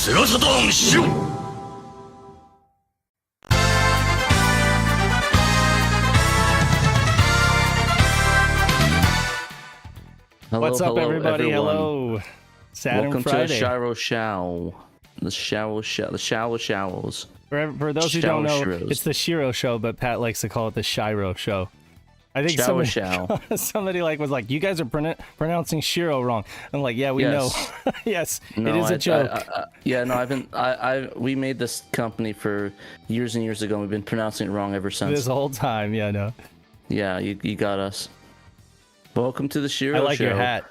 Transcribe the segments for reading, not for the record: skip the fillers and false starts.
セガサターンシロ。What's up, hello, everybody? everyone. Hello. Saturn Welcome Friday. to SHIRO Show. The Showers. For those who don't know, Shiros. it's the Shiro show, but Pat likes to call it the SHIRO show. I think somebody was like, you guys are pronouncing Shiro wrong. I'm like, yeah, we know. Yes, No, it is a joke. We made this company for years and years ago, and we've been pronouncing it wrong ever since. This whole time, yeah, no. Yeah, you got us. Welcome to the SHIRO show. I like your hat.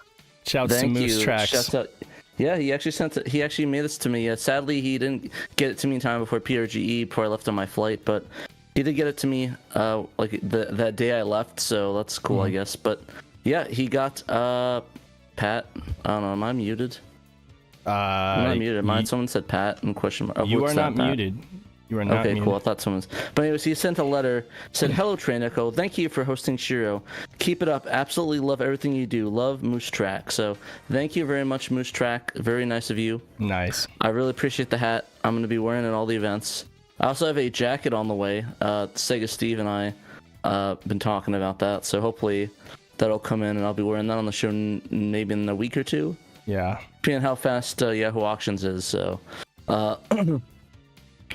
Shouts to Moose Tracks. Shouts out. Yeah, he actually made this to me. Sadly, he didn't get it to me in time before PRGE, before I left on my flight, but he did get it to me that day I left, so that's cool, I guess. But yeah, he got Pat. I don't know. Am I muted? I'm not muted. Someone said Pat in question mark. You are not muted. You are not okay, muted. cool. I thought someone's. But anyways, he sent a letter. Said, "Hello, TraynoCo. Thank you for hosting SHIRO. Keep it up. Absolutely love everything you do. Love Moose Track." So thank you very much, Moose Track. Very nice of you. Nice. I really appreciate the hat. I'm going to be wearing it at all the events. I also have a jacket on the way. Sega Steve and I been talking about that, so hopefully that'll come in and I'll be wearing that on the show maybe in a week or two. Yeah. Depending on how fast Yahoo Auctions is, so I'm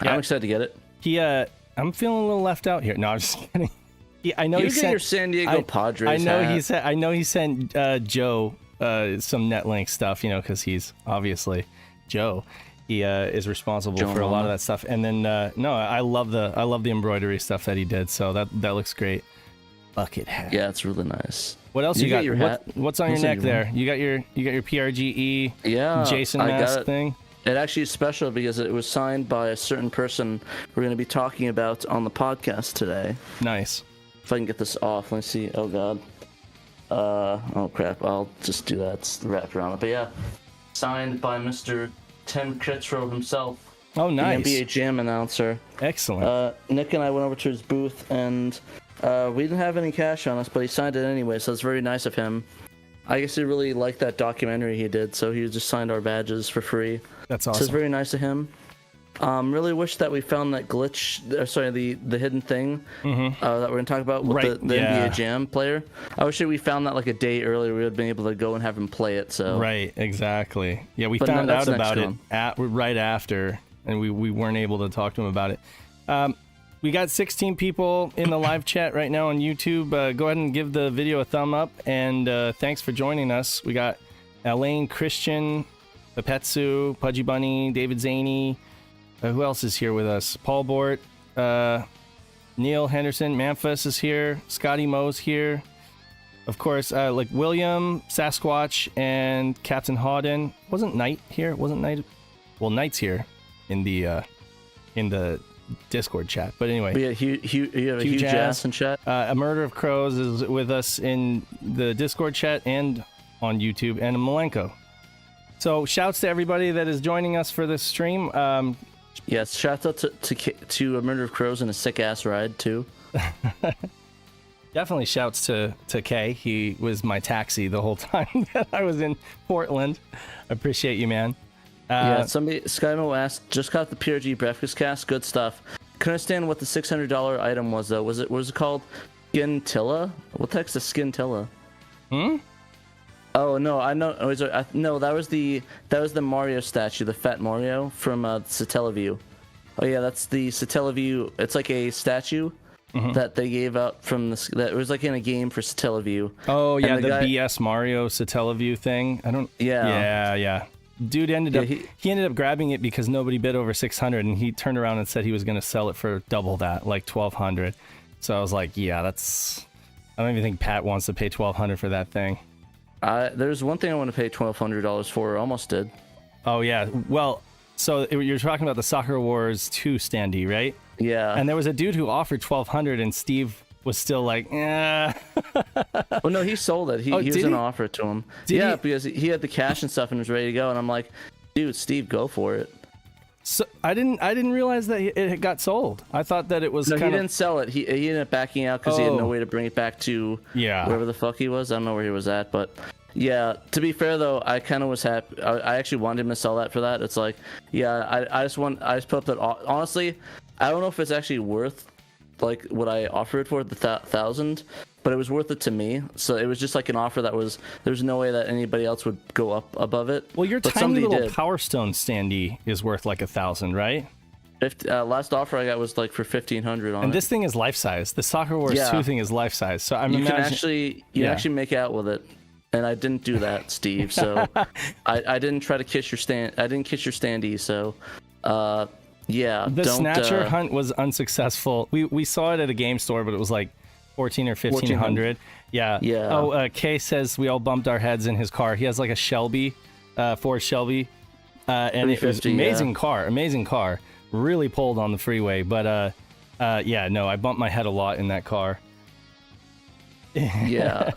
excited to get it. I'm feeling a little left out here. No, I'm just kidding. I know you he get sent your San Diego Padres. I know he sent Joe some Netlink stuff, because he's obviously Joe. He is responsible for a lot of that stuff. And then no, I love the embroidery stuff that he did. So that looks great. Bucket hat. Yeah, it's really nice. What else you got? Your hat? What's on your neck there? You got your PRGE Jason mask thing? It actually is special because it was signed by a certain person we're going to be talking about on the podcast today. Nice. If I can get this off, let me see. Oh god. Oh crap. I'll just do that. It's wrapped around it. But yeah, signed by Mr. Tim Kitzrow himself. Oh, nice. The NBA Jam announcer. Excellent. Nick and I went over to his booth, and we didn't have any cash on us, but he signed it anyway, so it's very nice of him. I guess he really liked that documentary he did, so he just signed our badges for free. That's awesome. So it's very nice of him. Really wish that we found that glitch, the hidden thing that we're going to talk about with the NBA Jam player. I wish that we found that like a day earlier. We would have been able to go and have him play it. So right, exactly. Yeah, we found out about it right after, and we weren't able to talk to him about it. We got 16 people in the live chat right now on YouTube. Go ahead and give the video a thumb up, and thanks for joining us. We got Elaine, Christian, Pepetsu, Pudgy Bunny, David Zaney. Who else is here with us? Paul Bort, Neil Henderson, Memphis is here, Scotty Moe's here. Of course, like William, Sasquatch, and Captain Hawden. Wasn't Knight here? Wasn't Knight? Well, Knight's here in the Discord chat. But anyway. You have a huge ass in chat. A Murder of Crows is with us in the Discord chat and on YouTube, and Malenko. So shouts to everybody that is joining us for this stream. Yes, shout out to a Murder of Crows and a sick ass ride too. Definitely shouts to Kay. He was my taxi the whole time that I was in Portland. I appreciate you, man. Skymo asked, just got the PRG breakfast cast, good stuff. Couldn't understand what the $600 item was though. Was it called Skintilla? What the heck's a Skintilla? Oh no, I know. No, that was the Mario statue, the Fat Mario from Satellaview. Oh yeah, that's the Satellaview. It's like a statue that they gave out from that was like in a game for Satellaview. Oh yeah, the BS Mario Satellaview thing. I don't. Yeah. Dude ended up he ended up grabbing it because nobody bid over 600, and he turned around and said he was going to sell it for double that, like 1,200. So I was like, yeah, that's. I don't even think Pat wants to pay 1,200 for that thing. There's one thing I want to pay $1,200 for. Almost did. Oh yeah. Well, so you're talking about the Soccer Wars 2 standee, right? Yeah. And there was a dude who offered 1,200, and Steve was still like, eh. Well, no, he sold it. He was going to offer it to him. Because he had the cash and stuff and was ready to go. And I'm like, dude, Steve, go for it. So I didn't realize that it got sold. I thought that it was. No, he didn't sell it. He ended up backing out because he had no way to bring it back to wherever the fuck he was. I don't know where he was at, but Yeah, to be fair though, I kind of was happy. I actually wanted him to sell that for that. It's like, yeah, I just put up that. Honestly, I don't know if it's actually worth like what I offered it for, the 1,000, but it was worth it to me. So it was just like an offer that was, there's no way that anybody else would go up above it. Well, your but tiny little Power Stone standee is worth like 1,000, right? Last offer I got was like for 1,500 on it. And this thing is life size. The Soccer Wars 2 thing is life size. So I'm imagining you can actually make out with it. And I didn't do that, Steve. So I didn't try to kiss your stand. I didn't kiss your standee. So, yeah. The Snatcher hunt was unsuccessful. We saw it at a game store, but it was like 1,400 or 1,500. Yeah. Yeah. Oh, Kay says we all bumped our heads in his car. He has like a Shelby, Ford Shelby, and it was amazing car. Really pulled on the freeway, but yeah, no, I bumped my head a lot in that car. Yeah.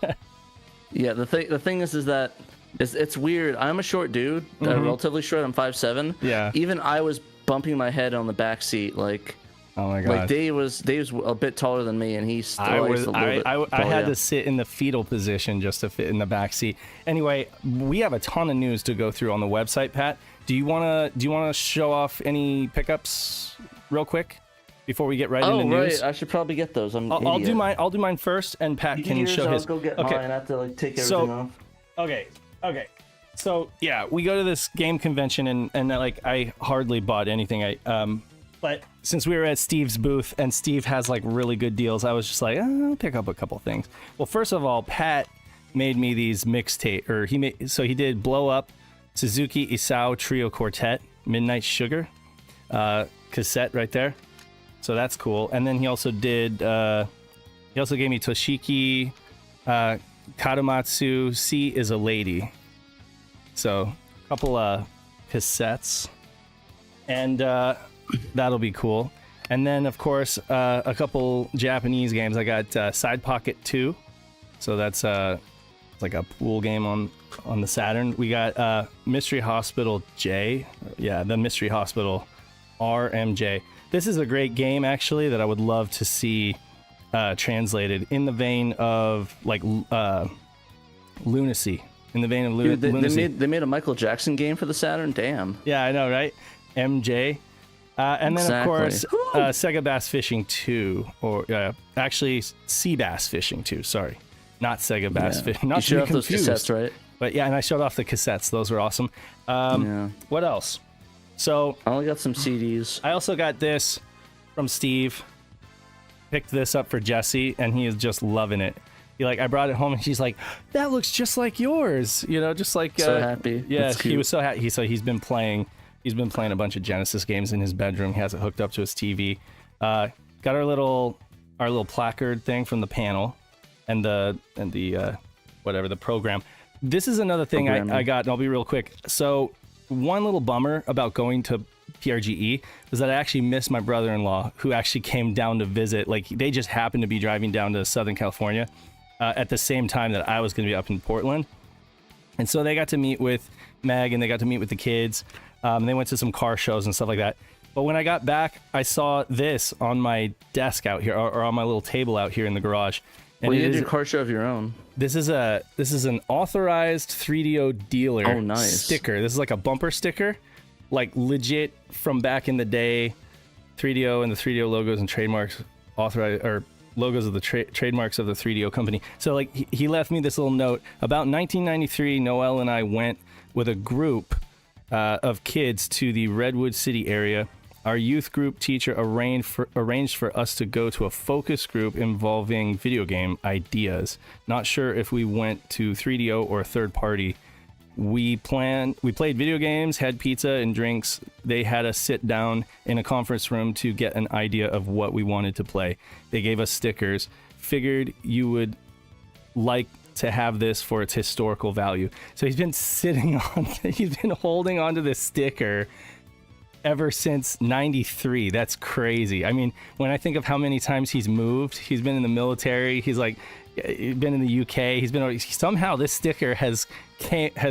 Yeah, the thing is that it's weird. I'm a short dude, relatively short. I'm 5'7". Yeah. Even I was bumping my head on the back seat, like. Oh my god. Like Dave was a bit taller than me, and he's still I had to sit in the fetal position just to fit in the back seat. Anyway, we have a ton of news to go through on the website, Pat. Do you wanna show off any pickups real quick before we get right into news? I should probably get those. I'll do mine first, and Pat can show his. I'll go get mine. I have to like take everything off. Okay. So yeah, we go to this game convention, and like I hardly bought anything. But since we were at Steve's booth and Steve has like really good deals, I was just like, I'll pick up a couple things. Well, first of all, Pat made me these mixtape, he did Blow Up, Suzuki Isao Trio Quartet, Midnight Sugar, cassette right there. So that's cool. And then he also did, he also gave me Toshiki, Kadomatsu, C is a Lady. So a couple cassettes. And that'll be cool. And then, of course, a couple Japanese games. I got Side Pocket 2. So that's like a pool game on the Saturn. We got Mystery Hospital J. Yeah, the Mystery Hospital RMJ. This is a great game, actually, that I would love to see translated in the vein of, like, Lunacy. In the vein of Lunacy. They made a Michael Jackson game for the Saturn? Damn. Yeah, I know, right? MJ. And then, of course, Sega Bass Fishing 2, or actually Sea Bass Fishing 2, sorry. Not Sega Bass Fishing. Not to be confused. Those cassettes, right? But yeah, and I showed off the cassettes. Those were awesome. What else? So I only got some CDs. I also got this from Steve. Picked this up for Jesse, and he is just loving it. I brought it home, and she's like, "That looks just like yours." You know, just like so happy. Yeah, he was so happy. He's been playing a bunch of Genesis games in his bedroom. He has it hooked up to his TV. Got our little placard thing from the panel, and the whatever the program. This is another thing I got, and I'll be real quick. So one little bummer about going to PRGE was that I actually missed my brother-in-law, who actually came down to visit. Like, they just happened to be driving down to Southern California at the same time that I was going to be up in Portland. And so they got to meet with Meg, and they got to meet with the kids. They went to some car shows and stuff like that. But when I got back, I saw this on my desk out here, or on my little table out here in the garage. And you did your car show of your own. This is an authorized 3DO dealer sticker. This is like a bumper sticker, like legit from back in the day. 3DO and the 3DO logos and trademarks authorized, or logos of the trademarks of the 3DO company. So like he left me this little note about 1993. Noel and I went with a group of kids to the Redwood City area. Our youth group teacher arranged for us to go to a focus group involving video game ideas. Not sure if we went to 3DO or a third party. We played video games, had pizza and drinks. They had us sit down in a conference room to get an idea of what we wanted to play. They gave us stickers. Figured you would like to have this for its historical value. So he's been holding onto this sticker ever since 93. That's crazy. I mean, when I think of how many times he's moved, he's been in the military, he's been in the UK, somehow this sticker has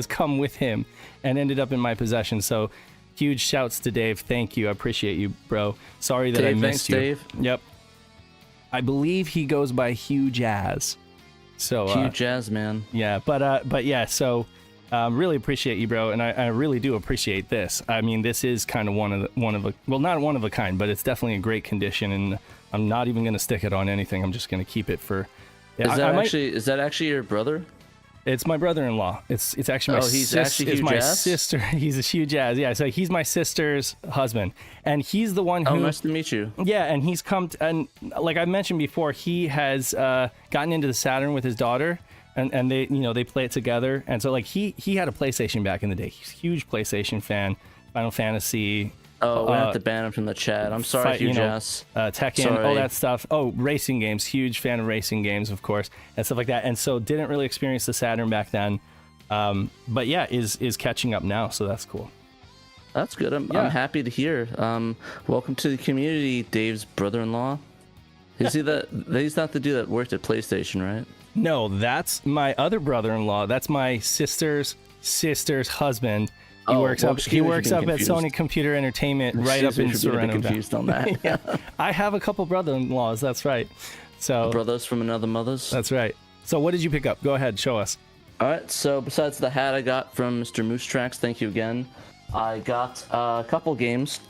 come with him and ended up in my possession. So huge shouts to Dave. Thank you. I appreciate you, bro. Sorry that I missed you. Dave. Yep. I believe he goes by Hugh Jazz. So huge jazz, man. Yeah, but yeah, so really appreciate you, bro, and I really do appreciate this. I mean, this is kind of one of a well, not one of a kind, but it's definitely a great condition, and I'm not even gonna stick it on anything. I'm just gonna keep it for. Yeah, is that actually your brother? It's my brother-in-law. It's actually my sister. He's a huge jazz. Yeah, so he's my sister's husband, and he's the one who. Oh, nice to meet you. Yeah, and he's come and like I mentioned before, he has gotten into the Saturn with his daughter, and they they play it together, and so like he had a PlayStation back in the day. He's a huge PlayStation fan, Final Fantasy. Oh, we have to ban him from the chat. I'm sorry, huge ass. Tekken, all that stuff. Oh, racing games. Huge fan of racing games, of course, and stuff like that. And so didn't really experience the Saturn back then. But yeah, is catching up now, so that's cool. That's good. I'm happy to hear. Welcome to the community, Dave's brother-in-law. Is he he's not the dude that worked at PlayStation, right? No, that's my other brother-in-law. That's my sister's husband. He works up at Sony Computer Entertainment, right up in Sorrento. Confused on that. Yeah. I have a couple brother-in-laws. That's right. So brothers from another mother's. That's right. So what did you pick up? Go ahead, show us. All right. So besides the hat I got from Mr. Moose Tracks, thank you again. I got a couple games.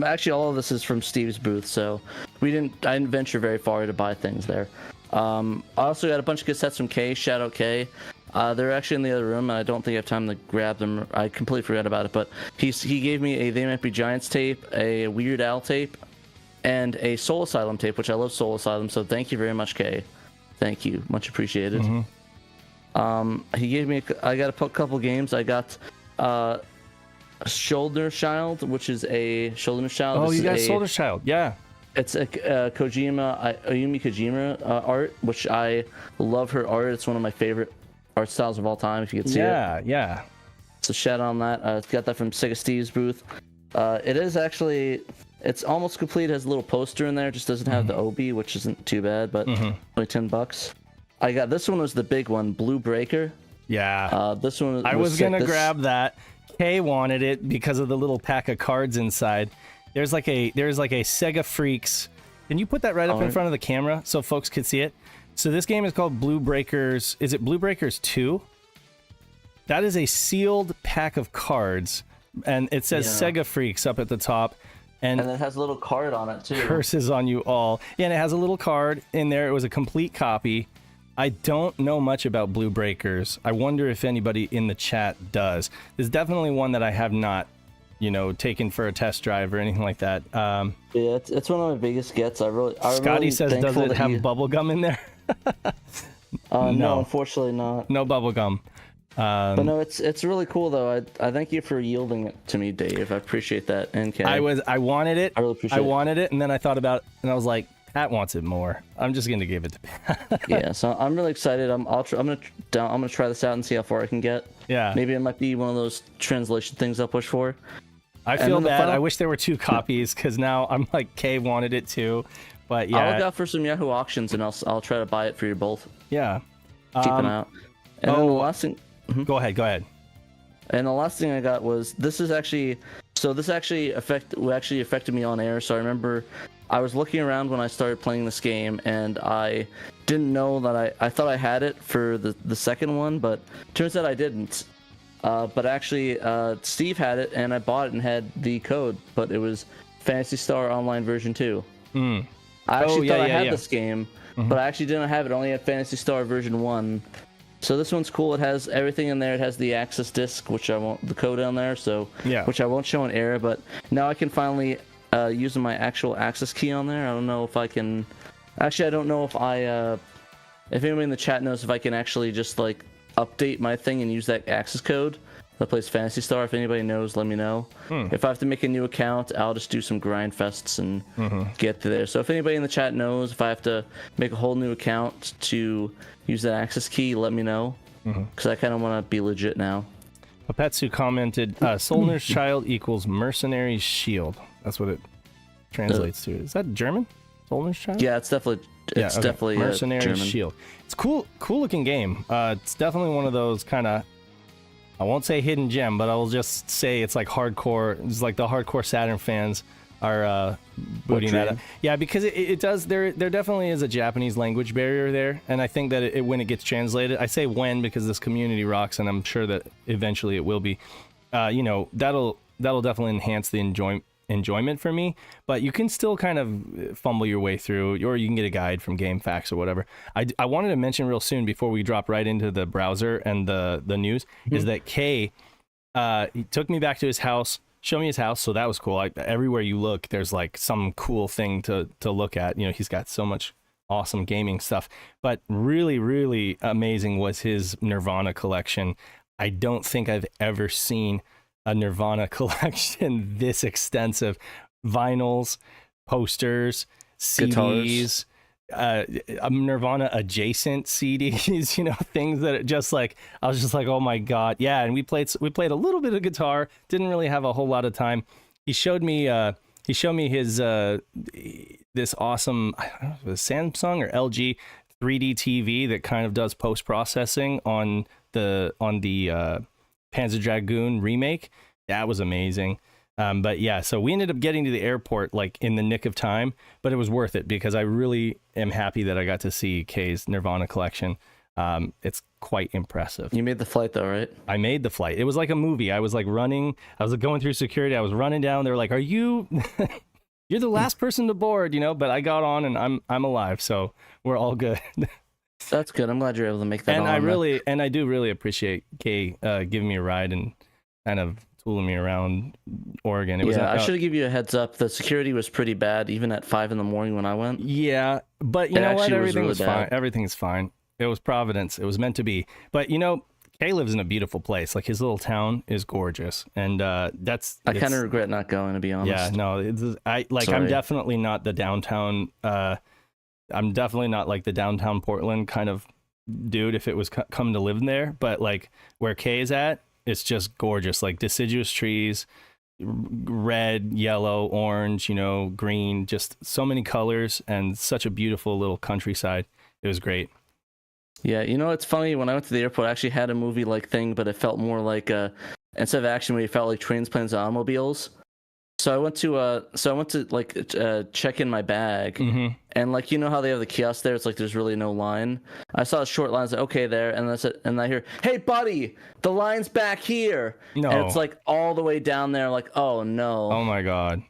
Actually, all of this is from Steve's booth, so I didn't venture very far to buy things there. I also got a bunch of good sets from Kay. Shout out Kay. They're actually in the other room, and I don't think I have time to grab them. I completely forgot about it, but he gave me a They Might Be Giants tape, a Weird Al tape, and a Soul Asylum tape, which I love Soul Asylum, so thank you very much, Kay. Thank you. Much appreciated. Mm-hmm. He gave me... I got a couple games. I got Shoulder Child, which is a... Shoulder Child. Oh, you got Shoulder Child. Yeah. It's a Ayumi Kojima art, which I love her art. It's one of my favorite art styles of all time, if you can see it. Yeah. So shout out on that. Got that from Sega Steve's booth. It is actually, it's almost complete. It has a little poster in there. It just doesn't have the OB, which isn't too bad, but only $10. I got, this one was the big one, Blue Breaker. Yeah. This one I was going to grab that. Kay wanted it because of the little pack of cards inside. There's like a Sega Freaks. Can you put that right up in front of the camera so folks could see it? So this game is called Blue Breakers. Is it Blue Breakers 2? That is a sealed pack of cards, and it says Sega Freaks up at the top. And it has a little card on it, too. Curses on you all. Yeah, and it has a little card in there. It was a complete copy. I don't know much about Blue Breakers. I wonder if anybody in the chat does. There's definitely one that I have not, taken for a test drive or anything like that. Yeah, it's one of my biggest gets. Scotty says, does it have bubble gum in there? No, unfortunately not. No bubble gum. But no, it's really cool though. I thank you for yielding it to me, Dave. I appreciate that. NK. I wanted it. I really appreciate it. I wanted it, and then I thought about it, and I was like, Pat wants it more. I'm just gonna give it to Pat. Yeah, so I'm really excited. I'm gonna try this out and see how far I can get. Yeah. Maybe it might be one of those translation things I'll push for. I feel bad. I wish there were 2 copies because now I'm like, Kay wanted it too. But yeah, I'll look out for some Yahoo auctions and I'll try to buy it for you both. Yeah. Keep an eye out. And then the last thing. Go ahead. And the last thing I got was this actually affected me on air. So I remember I was looking around when I started playing this game, and I didn't know that I thought I had it for the second one, but turns out I didn't. But actually, Steve had it, and I bought it and had the code, but it was Phantasy Star Online version 2. I actually thought I had this game, but I actually didn't have it. I only had Phantasy Star version 1. So this one's cool. It has everything in there. It has the access disc, which I won't, the code on there, which I won't show on air. But now I can finally use my actual access key on there. I don't know if I can. Actually, I don't know if if anybody in the chat knows if I can actually just like update my thing and use that access code that plays Phantasy Star. If anybody knows, let me know. If I have to make a new account, I'll just do some grind fests and get to there. So if anybody in the chat knows if I have to make a whole new account to use that access key, let me know, because I kind of want to be legit now. Papetsu commented, Solner's Child equals Mercenary's Shield. That's what it translates to. Is that German? Solner's Child? Yeah, it's definitely Mercenary's German. Shield. It's cool looking game. It's definitely one of those kind of, I won't say hidden gem, but I will just say it's like hardcore. It's like the hardcore Saturn fans booting that up. Yeah, because it does. There definitely is a Japanese language barrier there, and I think that when it gets translated, I say when because this community rocks, and I'm sure that eventually it will be. That'll definitely enhance the enjoyment for me. But you can still kind of fumble your way through, or you can get a guide from GameFAQs or whatever. I wanted to mention real soon before we drop right into the browser and the news is that Kay, he took me back to his house. Show me his house, so that was cool. Everywhere you look, there's like some cool thing to look at. He's got so much awesome gaming stuff. But really, really amazing was his Nirvana collection. I don't think I've ever seen a Nirvana collection this extensive. Vinyls, posters, CDs, Nirvana adjacent CDs, things that just like, I was just like, oh my God. Yeah. And we played a little bit of guitar, didn't really have a whole lot of time. He showed me his, this awesome, I don't know if it was Samsung or LG 3D TV that kind of does post-processing on the Panzer Dragoon remake. That was amazing. But yeah, so we ended up getting to the airport like in the nick of time, but it was worth it because I really am happy that I got to see Kay's Nirvana collection. It's quite impressive. You made the flight though, right? I made the flight. It was like a movie. I was like running. I was like going through security. I was running down. They were like, "Are you? You're the last person to board," But I got on and I'm alive, so we're all good. That's good. I'm glad you're able to make that. And I do really appreciate Kay giving me a ride and kind of tooling me around Oregon. I should have given you a heads up. The security was pretty bad, even at 5 a.m. when I went. Yeah, but you know what? Everything was fine. Everything's fine. It was Providence. It was meant to be. But Kay lives in a beautiful place. Like his little town is gorgeous, and I kind of regret not going, to be honest. Yeah, no, I'm definitely not the downtown. I'm definitely not like the downtown Portland kind of dude if it was come to live in there. But like where Kay is at, it's just gorgeous. Like deciduous trees, red, yellow, orange, green, just so many colors and such a beautiful little countryside. It was great. Yeah, it's funny. When I went to the airport, I actually had a movie-like thing, but it felt more like instead of action movie, it felt like trains, planes, and automobiles. So I went to check in my bag, and like how they have the kiosk there. It's like there's really no line. I saw a short line. I was like, okay, there, and that's it. And I hear, "Hey, buddy, the line's back here." No, and it's like all the way down there. Like, oh no. Oh my God.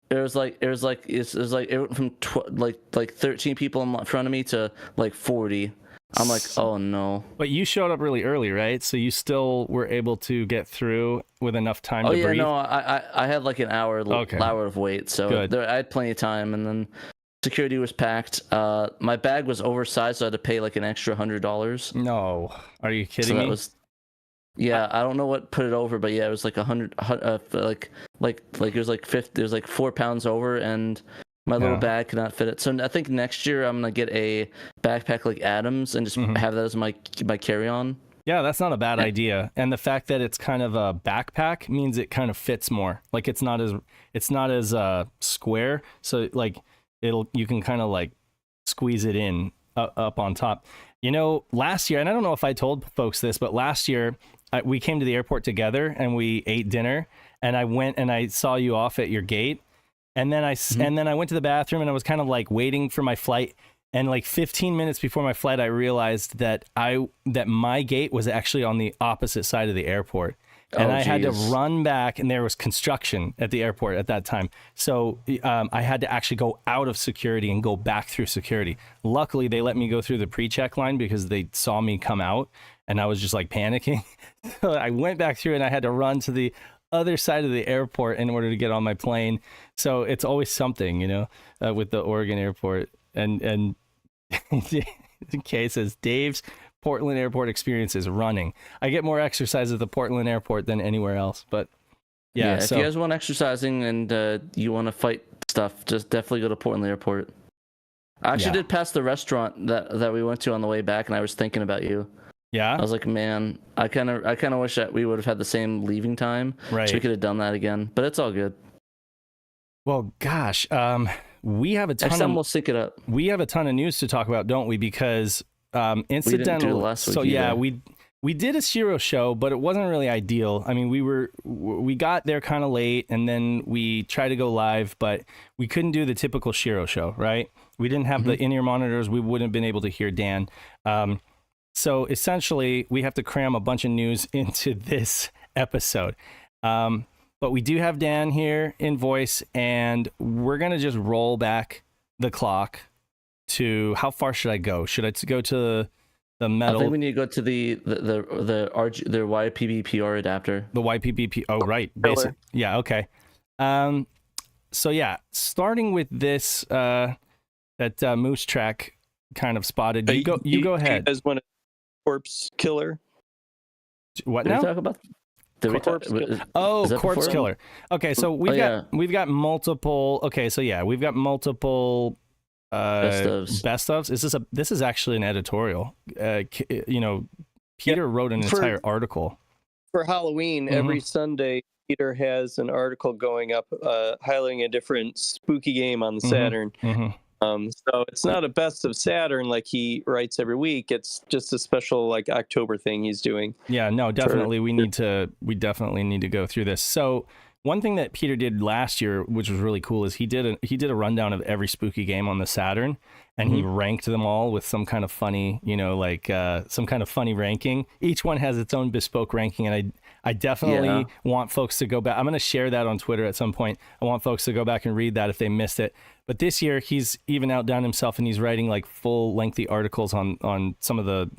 It was like it went from 13 people in front of me to like 40. I'm like, oh no. But you showed up really early, right? So you still were able to get through with enough time to breathe? Oh yeah, no, I had like an hour of wait, so I had plenty of time, and then security was packed. My bag was oversized, so I had to pay like an extra $100. No, are you kidding me? Yeah, I don't know what put it over, but yeah, it was like 100, like it was like 50. It was like 4 pounds over, and my little bag could not fit it. So I think next year I'm gonna get a backpack like Adam's and just have that as my carry-on. Yeah, that's not a bad idea. And the fact that it's kind of a backpack means it kind of fits more. Like it's not as square. So like you can kind of like squeeze it in up on top. Last year, and I don't know if I told folks this, but last year we came to the airport together and we ate dinner, and I went and I saw you off at your gate. And then I went to the bathroom and I was kind of like waiting for my flight. And like 15 minutes before my flight, I realized that my gate was actually on the opposite side of the airport. And I had to run back, and there was construction at the airport at that time. So I had to actually go out of security and go back through security. Luckily, they let me go through the pre-check line because they saw me come out, and I was just like panicking. So I went back through, and I had to run to the other side of the airport in order to get on my plane. So it's always something, with the Oregon airport. And Kay says, Dave's Portland airport experience is running. I get more exercise at the Portland airport than anywhere else. But yeah, if you guys want exercising and you want to fight stuff, just definitely go to Portland airport. I actually did pass the restaurant that we went to on the way back, and I was thinking about you. Yeah, I was like, man, I kind of wish that we would have had the same leaving time, right? So we could have done that again, but it's all good. Well, gosh, we have a ton. Next time we'll sync it up. We have a ton of news to talk about, don't we? Because incidentally, we we did a SHIRO show, but it wasn't really ideal. I mean, we got there kind of late, and then we tried to go live, but we couldn't do the typical SHIRO show, right? We didn't have the in-ear monitors. We wouldn't have been able to hear Dan. So essentially, we have to cram a bunch of news into this episode. But we do have Dan here in voice, and we're going to just roll back the clock to, how far should I go? Should I go to the metal? I think we need to go to the YPBPR adapter. The YPBP. Oh, right. Basic. Yeah. Okay. So yeah, starting with this, that Moose track kind of spotted. You go ahead. You guys want a corpse killer? What Did now? we talk about? Corpse killer. Okay, so we've got multiple. Okay, so yeah, we've got multiple best ofs. This is actually an editorial. Peter wrote an entire article for Halloween. Every Sunday, Peter has an article going up highlighting a different spooky game on the Saturn. So it's not a best of Saturn like he writes every week. It's just a special like October thing he's doing. Yeah, no, definitely we definitely need to go through this. So one thing that Peter did last year, which was really cool, is he did a rundown of every spooky game on the Saturn, and he ranked them all with some kind of funny, some kind of funny ranking. Each one has its own bespoke ranking, and I definitely want folks to go back. I'm going to share that on Twitter at some point. I want folks to go back and read that if they missed it. But this year he's even outdone himself, and he's writing like full lengthy articles on some of the,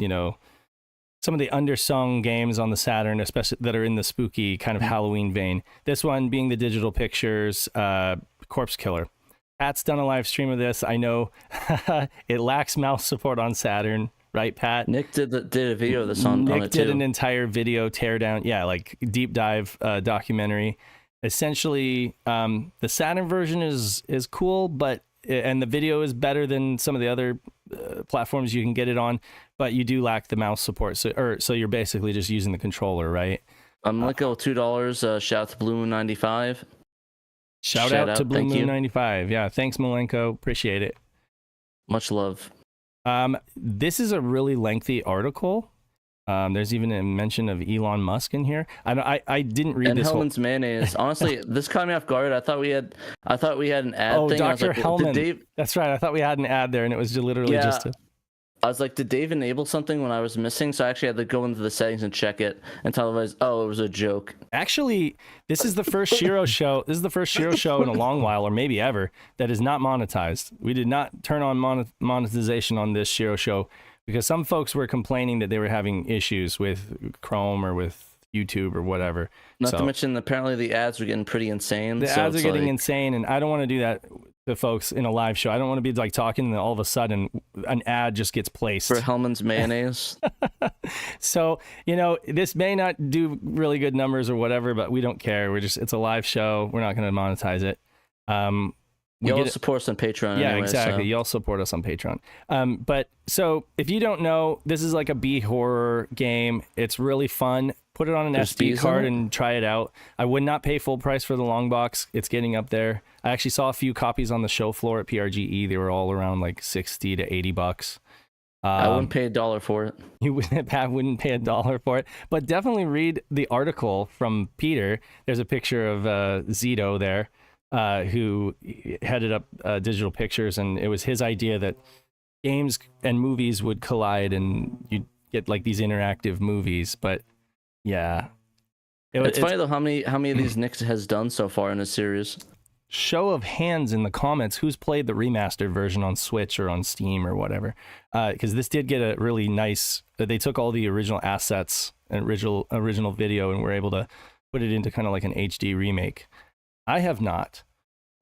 some of the undersung games on the Saturn, especially that are in the spooky kind of Halloween vein. This one being the digital pictures, Corpse Killer. Pat's done a live stream of this. I know it lacks mouse support on Saturn, right, Pat? Nick did a video of this on it too. Nick did an entire video teardown, like deep dive documentary. Essentially, the Saturn version is cool, and the video is better than some of the other platforms you can get it on, but you do lack the mouse support. So you're basically just using the controller, right? Malenko, $2. Shout out to Blue Moon 95. Shout out to Blue Moon 95. Yeah, thanks, Malenko. Appreciate it. Much love. This is a really lengthy article. There's even a mention of Elon Musk in here. I didn't read this. And Hellman's mayonnaise. Honestly, this caught me off guard. I thought we had an ad thing. Dr. Hellman. That's right. I thought we had an ad there, and it was literally just a... I was like, did Dave enable something when I was missing? So I actually had to go into the settings and check it and tell them, it was a joke. Actually, this is the first SHIRO show. This is the first SHIRO show in a long while, or maybe ever, that is not monetized. We did not turn on monetization on this SHIRO show, because some folks were complaining that they were having issues with Chrome or with YouTube or whatever. Not to mention, apparently the ads are getting pretty insane. The ads are getting insane, and I don't want to do that to folks in a live show. I don't want to be like talking, and all of a sudden an ad just gets placed. For Hellman's mayonnaise. So, this may not do really good numbers or whatever, but we don't care. It's a live show. We're not going to monetize it. Y'all support us on Patreon. Yeah, anyway, exactly. So. Y'all support us on Patreon. But so if you don't know, this is like a B horror game. It's really fun. Put it on an SD card and try it out. I would not pay full price for the long box. It's getting up there. I actually saw a few copies on the show floor at PRGE. They were all around like $60 to $80. I wouldn't pay $1 for it. Pat wouldn't pay $1 for it. But definitely read the article from Peter. There's a picture of Zito there. Who headed up digital pictures, and it was his idea that games and movies would collide and you'd get like these interactive movies. But yeah, it's funny though how many of these Nick has done so far in this series. Show of hands in the comments who's played the remastered version on Switch or on Steam or whatever, because this did get a really nice, they took all the original assets and original video and were able to put it into kind of like an HD remake. I have not,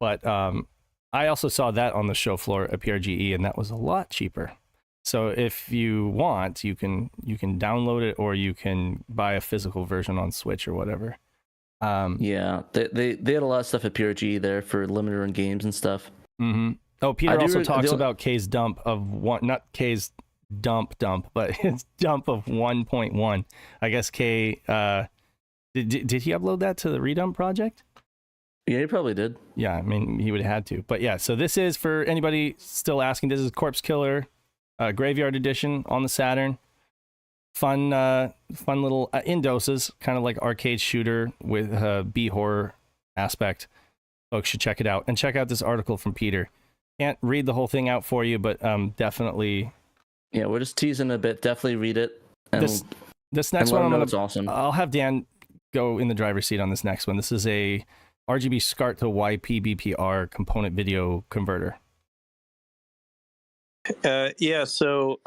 but I also saw that on the show floor at PRGE, and that was a lot cheaper. So if you want, you can download it, or you can buy a physical version on Switch or whatever. Yeah, they had a lot of stuff at PRGE there for limited run games and stuff. Mm-hmm. Oh, Peter also talks about K's dump of one, not K's dump, but his dump of 1.1. I guess K did he upload that to the Redump project? Yeah, he probably did. Yeah, I mean, he would have had to. But yeah, so this is, for anybody still asking, this is Corpse Killer Graveyard Edition on the Saturn. fun little in doses, kind of like arcade shooter with a B horror aspect. Folks should check it out, and check out this article from Peter. Can't read the whole thing out for you, but definitely. Yeah, we're just teasing a bit. Definitely read it. And this next one, it's awesome. I'll have Dan go in the driver's seat on this next one. This is a RGB SCART to YPBPR component video converter. So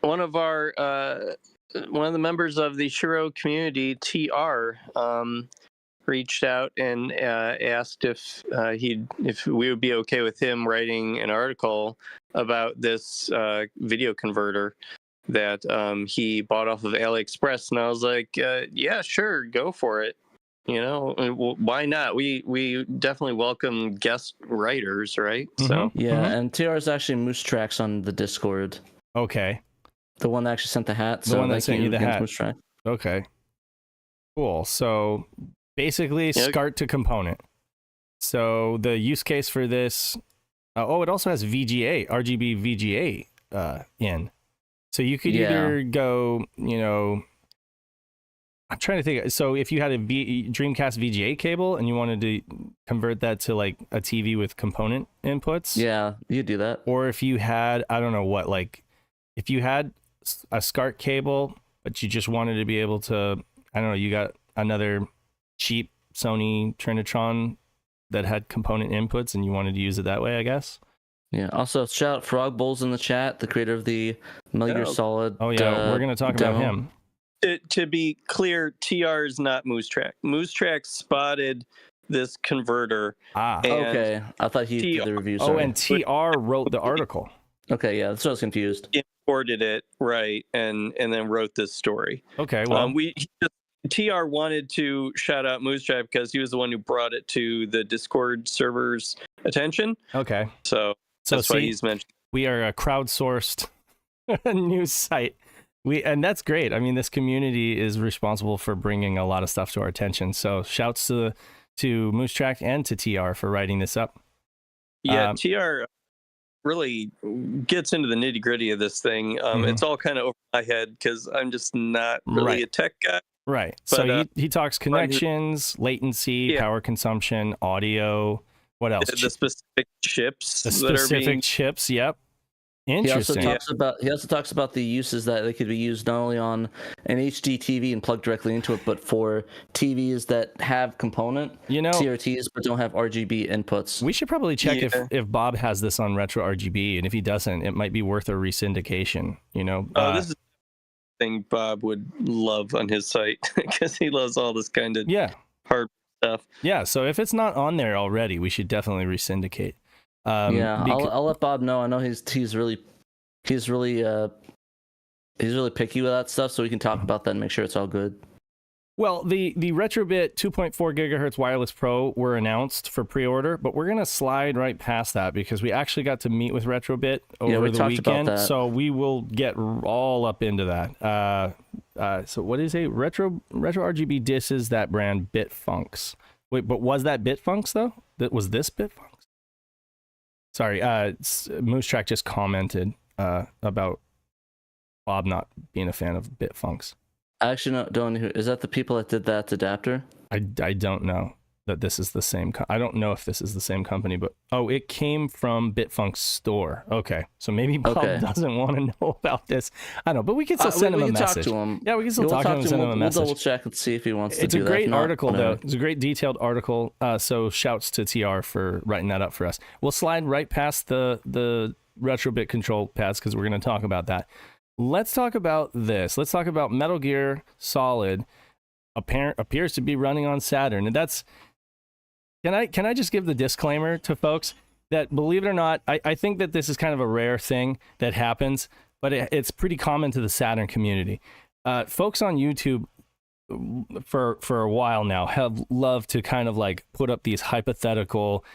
one of the members of the SHIRO community, TR, reached out and asked if we would be okay with him writing an article about this video converter that he bought off of AliExpress, and I was like, yeah, sure, go for it. Why not? We definitely welcome guest writers, right? Mm-hmm. So and TR is actually Moose Tracks on the Discord. Okay. The one that actually sent the hat. The one that sent you the hat. Moose Track. Okay. Cool. So basically, SCART to component. So the use case for this, it also has VGA, RGB VGA in. So you could either go, I'm trying to think. So if you had a Dreamcast VGA cable and you wanted to convert that to like a TV with component inputs. Yeah, you do that. Or if you had, I don't know what, like if you had a SCART cable, but you just wanted to be able to, I don't know, you got another cheap Sony Trinitron that had component inputs and you wanted to use it that way, I guess. Yeah. Also, shout out Frog Bowls in the chat, the creator of the Metal Gear Solid. Oh yeah, we're gonna talk about him. To be clear, TR is not Moose Track. Moose Track spotted this converter. Okay. I thought he did the review. Sorry. Oh, and TR wrote the article. Okay, yeah, that's what I was confused. Imported it, right, and then wrote this story. Okay, well, TR wanted to shout out Moose Track because he was the one who brought it to the Discord server's attention. Okay. So that's why he's mentioned. We are a crowdsourced news site. And that's great. I mean, this community is responsible for bringing a lot of stuff to our attention. So shouts to Moose Track and to TR for writing this up. Yeah, TR really gets into the nitty gritty of this thing. It's all kind of over my head because I'm just not really a tech guy. Right. But, so he talks connections, latency, power consumption, audio. What else? The specific chips. The specific chips. Yep. Interesting. He also talks about the uses that they could be used not only on an HD TV and plug directly into it, but for TVs that have component CRTs but don't have RGB inputs. We should probably check if Bob has this on Retro RGB, and if he doesn't, it might be worth a resyndication. This is thing Bob would love on his site because he loves all this kind of hard stuff. Yeah, so if it's not on there already, we should definitely resyndicate. I'll let Bob know. I know he's really picky with that stuff, so we can talk about that and make sure it's all good. Well, the Retrobit 2.4 gigahertz wireless Pro were announced for pre-order, but we're gonna slide right past that because we actually got to meet with Retrobit over the weekend, so we will get all up into that. So what is a Retro RGB disses that brand Bitfunks? Wait, but was that Bitfunks though? Was this Bitfunks? Sorry, Moose Track just commented about Bob not being a fan of Bitfunks. I actually don't know. Is that the people that did that adapter? I don't know that this is the same. I don't know if this is the same company, but it came from Bitfunk's store. Okay, so maybe Bob doesn't want to know about this. I don't know, but we can still send him a message. Talk to him. Yeah, we can still talk to him and send him a message. We'll double check and see if he wants to do that. It's a great article, though. It's a great detailed article. So shouts to TR for writing that up for us. We'll slide right past the Retrobit control pads because we're going to talk about that. Let's talk about this. Let's talk about Metal Gear Solid appears to be running on Saturn. And that's... Can I just give the disclaimer to folks that, believe it or not, I think that this is kind of a rare thing that happens, but it's pretty common to the Saturn community. Folks on YouTube for a while now have loved to kind of like put up these hypothetical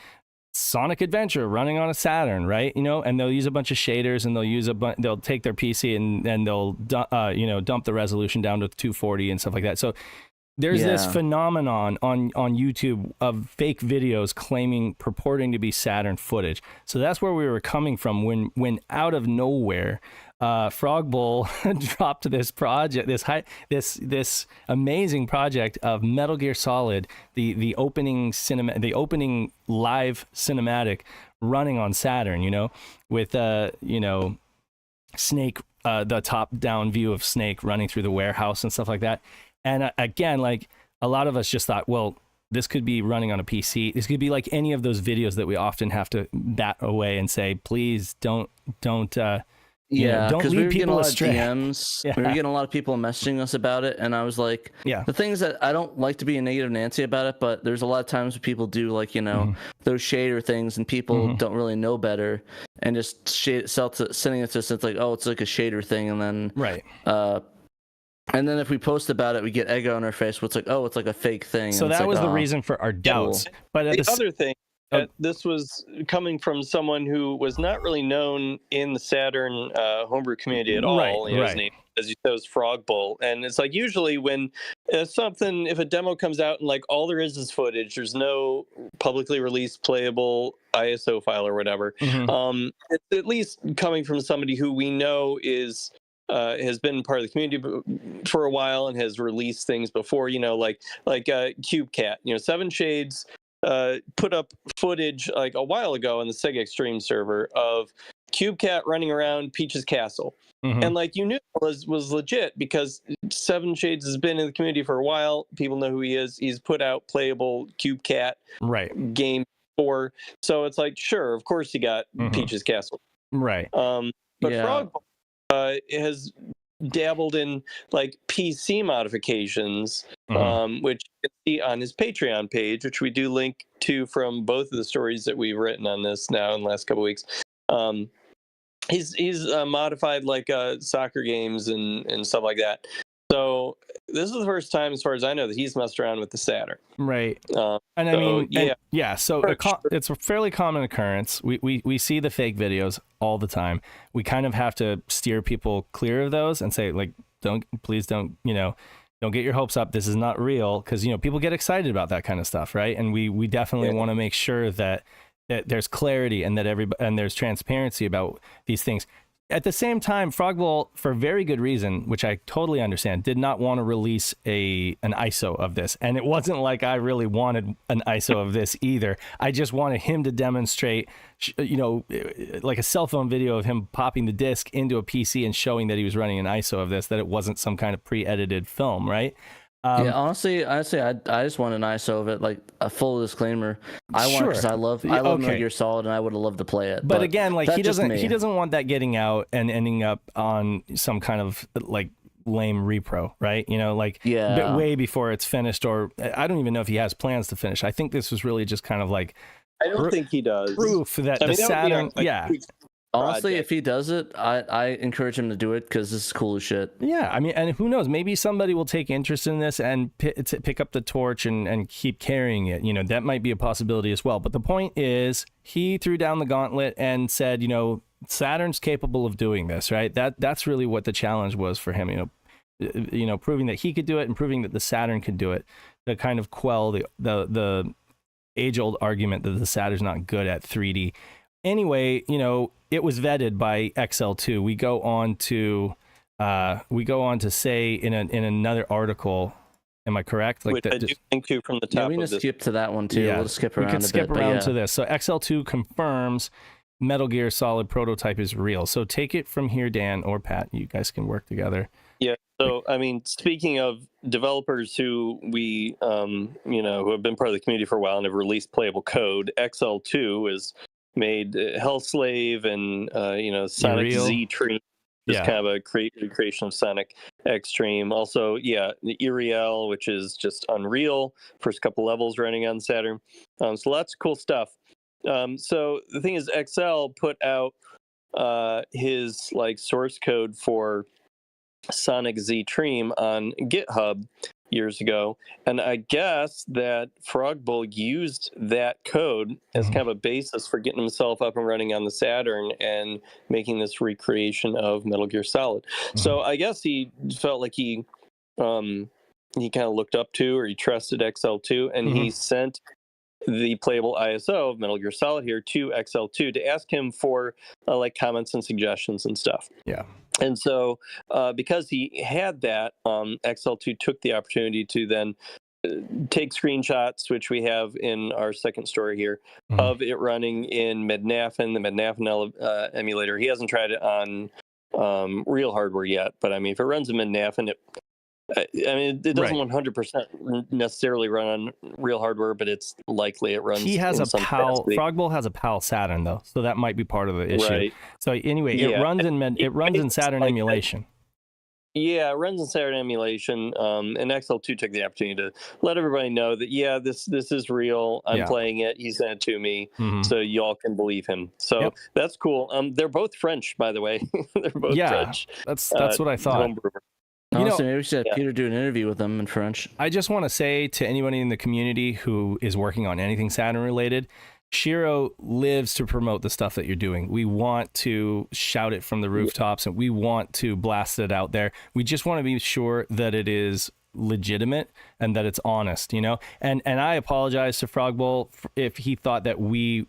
Sonic Adventure running on a Saturn, right? And they'll use a bunch of shaders and they'll take their PC and they'll dump the resolution down to 240 and stuff like that. So there's this phenomenon on YouTube of fake videos purporting to be Saturn footage. So that's where we were coming from when out of nowhere, Frog Bowl dropped this project, this amazing project of Metal Gear Solid, the opening live cinematic running on Saturn, with Snake, the top-down view of Snake running through the warehouse and stuff like that. And again, like a lot of us just thought, well, this could be running on a PC. This could be like any of those videos that we often have to bat away and say, please don't don't lead people astray. DMs. Yeah. We were getting a lot of people messaging us about it, and I was like, the things that I don't like to be a negative Nancy about it, but there's a lot of times when people do like those shader things, and people don't really know better, and just sending it to us. It's like, oh, it's like a shader thing, and then and then if we post about it, we get egg on our face. Where it's like, oh, it's like a fake thing. So that was the reason for our doubts. Cool. But the other thing. This was coming from someone who was not really known in the Saturn homebrew community at all. His name, as you said, was Frog Bowl. And it's like usually when if a demo comes out and like all there is footage, there's no publicly released playable ISO file or whatever. It's at least coming from somebody who we know has been part of the community for a while and has released things before, like Cube Cat, Seven Shades put up footage like a while ago on the Sega Extreme server of Cube Cat running around Peach's Castle. And like you knew it was legit because Seven Shades has been in the community for a while. People know who he is. He's put out playable Cube Cat game before. So it's like, sure, of course he got Peach's Castle. Right. But Frog has dabbled in like PC modifications, which you can see on his Patreon page, which we do link to from both of the stories that we've written on this now in the last couple of weeks. He's modified like soccer games and stuff like that. So this is the first time, as far as I know, that he's messed around with the Saturn. Right. So it's a fairly common occurrence. We see the fake videos all the time. We kind of have to steer people clear of those and say, like, please don't get your hopes up. This is not real, because people get excited about that kind of stuff, right? And we definitely want to make sure that there's clarity and that and there's transparency about these things. At the same time, Frog Bowl, for very good reason, which I totally understand, did not want to release an ISO of this. And it wasn't like I really wanted an ISO of this either. I just wanted him to demonstrate, like a cell phone video of him popping the disc into a PC and showing that he was running an ISO of this, that it wasn't some kind of pre-edited film, right? Honestly, I just want an ISO of it, like a full disclaimer. I want it because I love Metal Gear Solid, and I would have loved to play it. But again, like he doesn't want that getting out and ending up on some kind of like lame repro, right? Way before it's finished, or I don't even know if he has plans to finish. I think this was really just kind of like I don't think he does. Proof that the Saturn, Honestly, if he does it, I encourage him to do it because this is cool as shit. Yeah, I mean, and who knows? Maybe somebody will take interest in this and pick up the torch and keep carrying it. That might be a possibility as well. But the point is, he threw down the gauntlet and said, Saturn's capable of doing this, right? That's really what the challenge was for him. Proving that he could do it and proving that the Saturn could do it. To kind of quell the age-old argument that the Saturn's not good at 3D. Anyway, it was vetted by XL2. We go on to say in another article. Am I correct? Like I do link to from the top. Yeah, we can skip to that one too. Yeah, we'll skip around. We can skip around to this. So XL2 confirms Metal Gear Solid prototype is real. So take it from here, Dan or Pat. You guys can work together. Yeah. So I mean, speaking of developers who we who have been part of the community for a while and have released playable code, XL2 is made Hellslave and Sonic Z Tree, just kind of a recreation of Sonic Extreme. Also, the Iriel, which is just Unreal, first couple levels running on Saturn. So lots of cool stuff. So the thing is, XL put out his like source code for Sonic Z Dream on GitHub years ago, and I guess that Frog Bowl used that code as kind of a basis for getting himself up and running on the Saturn and making this recreation of Metal Gear Solid. So I guess he felt like he kind of looked up to, or he trusted XL2, and he sent the playable ISO of Metal Gear Solid here to XL2 to ask him for like comments and suggestions and stuff. Yeah. And so because he had that, XL2 took the opportunity to then take screenshots, which we have in our second story here, of it running in Mednafen, the Mednafen emulator. He hasn't tried it on real hardware yet, but I mean, if it runs in Mednafen, it doesn't 100% necessarily run on real hardware, but it's likely it runs. He has in a some PAL. capacity. Frogbowl has a PAL Saturn though, so that might be part of the issue. Right. So anyway, it runs in Saturn emulation. Yeah, it runs in Saturn emulation, and XL2 took the opportunity to let everybody know that this is real. I'm playing it. He sent it to me, so y'all can believe him. So that's cool. They're both French, by the way. They're both French. That's what I thought. Honestly, maybe we should have Peter do an interview with them in French. I just want to say to anybody in the community who is working on anything Saturn related, SHIRO lives to promote the stuff that you're doing. We want to shout it from the rooftops and we want to blast it out there. We just want to be sure that it is legitimate and that it's honest, and I apologize to Frogbowl if he thought that we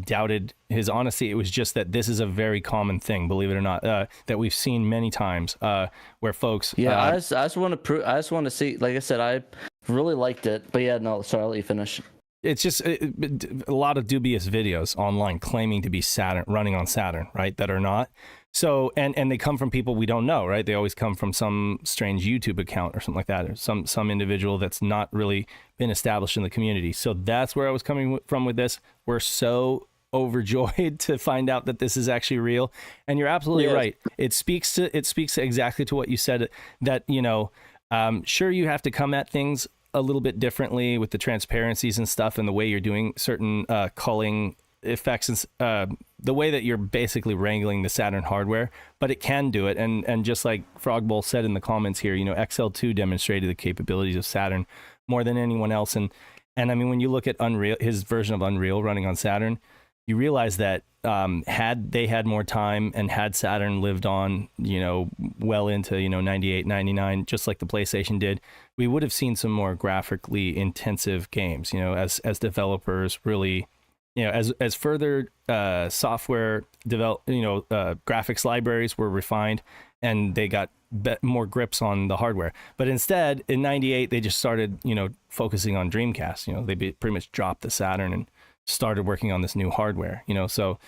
doubted his honesty. It was just that this is a very common thing, believe it or not, that we've seen many times where folks I just want to see, like I said, I really liked it, but sorry, I'll let you finish. It's just a lot of dubious videos online claiming to be Saturn, running on Saturn, right, that are not. So, and they come from people we don't know, right? They always come from some strange YouTube account or something like that, or some individual that's not really been established in the community. So that's where I was coming from with this. We're so overjoyed to find out that this is actually real. And you're absolutely right. It speaks to exactly to what you said, that, sure, you have to come at things a little bit differently with the transparencies and stuff and the way you're doing certain culling effects and the way that you're basically wrangling the Saturn hardware, but it can do it. And just like Frogbowl said in the comments here, XL2 demonstrated the capabilities of Saturn more than anyone else. And I mean, when you look at Unreal, his version of Unreal running on Saturn, you realize that had they had more time and had Saturn lived on, well into, 98, 99, just like the PlayStation did, we would have seen some more graphically intensive games, as developers really, as further software graphics libraries were refined and they got more grips on the hardware. But instead, in 98, they just started, focusing on Dreamcast. They pretty much dropped the Saturn and started working on this new hardware, so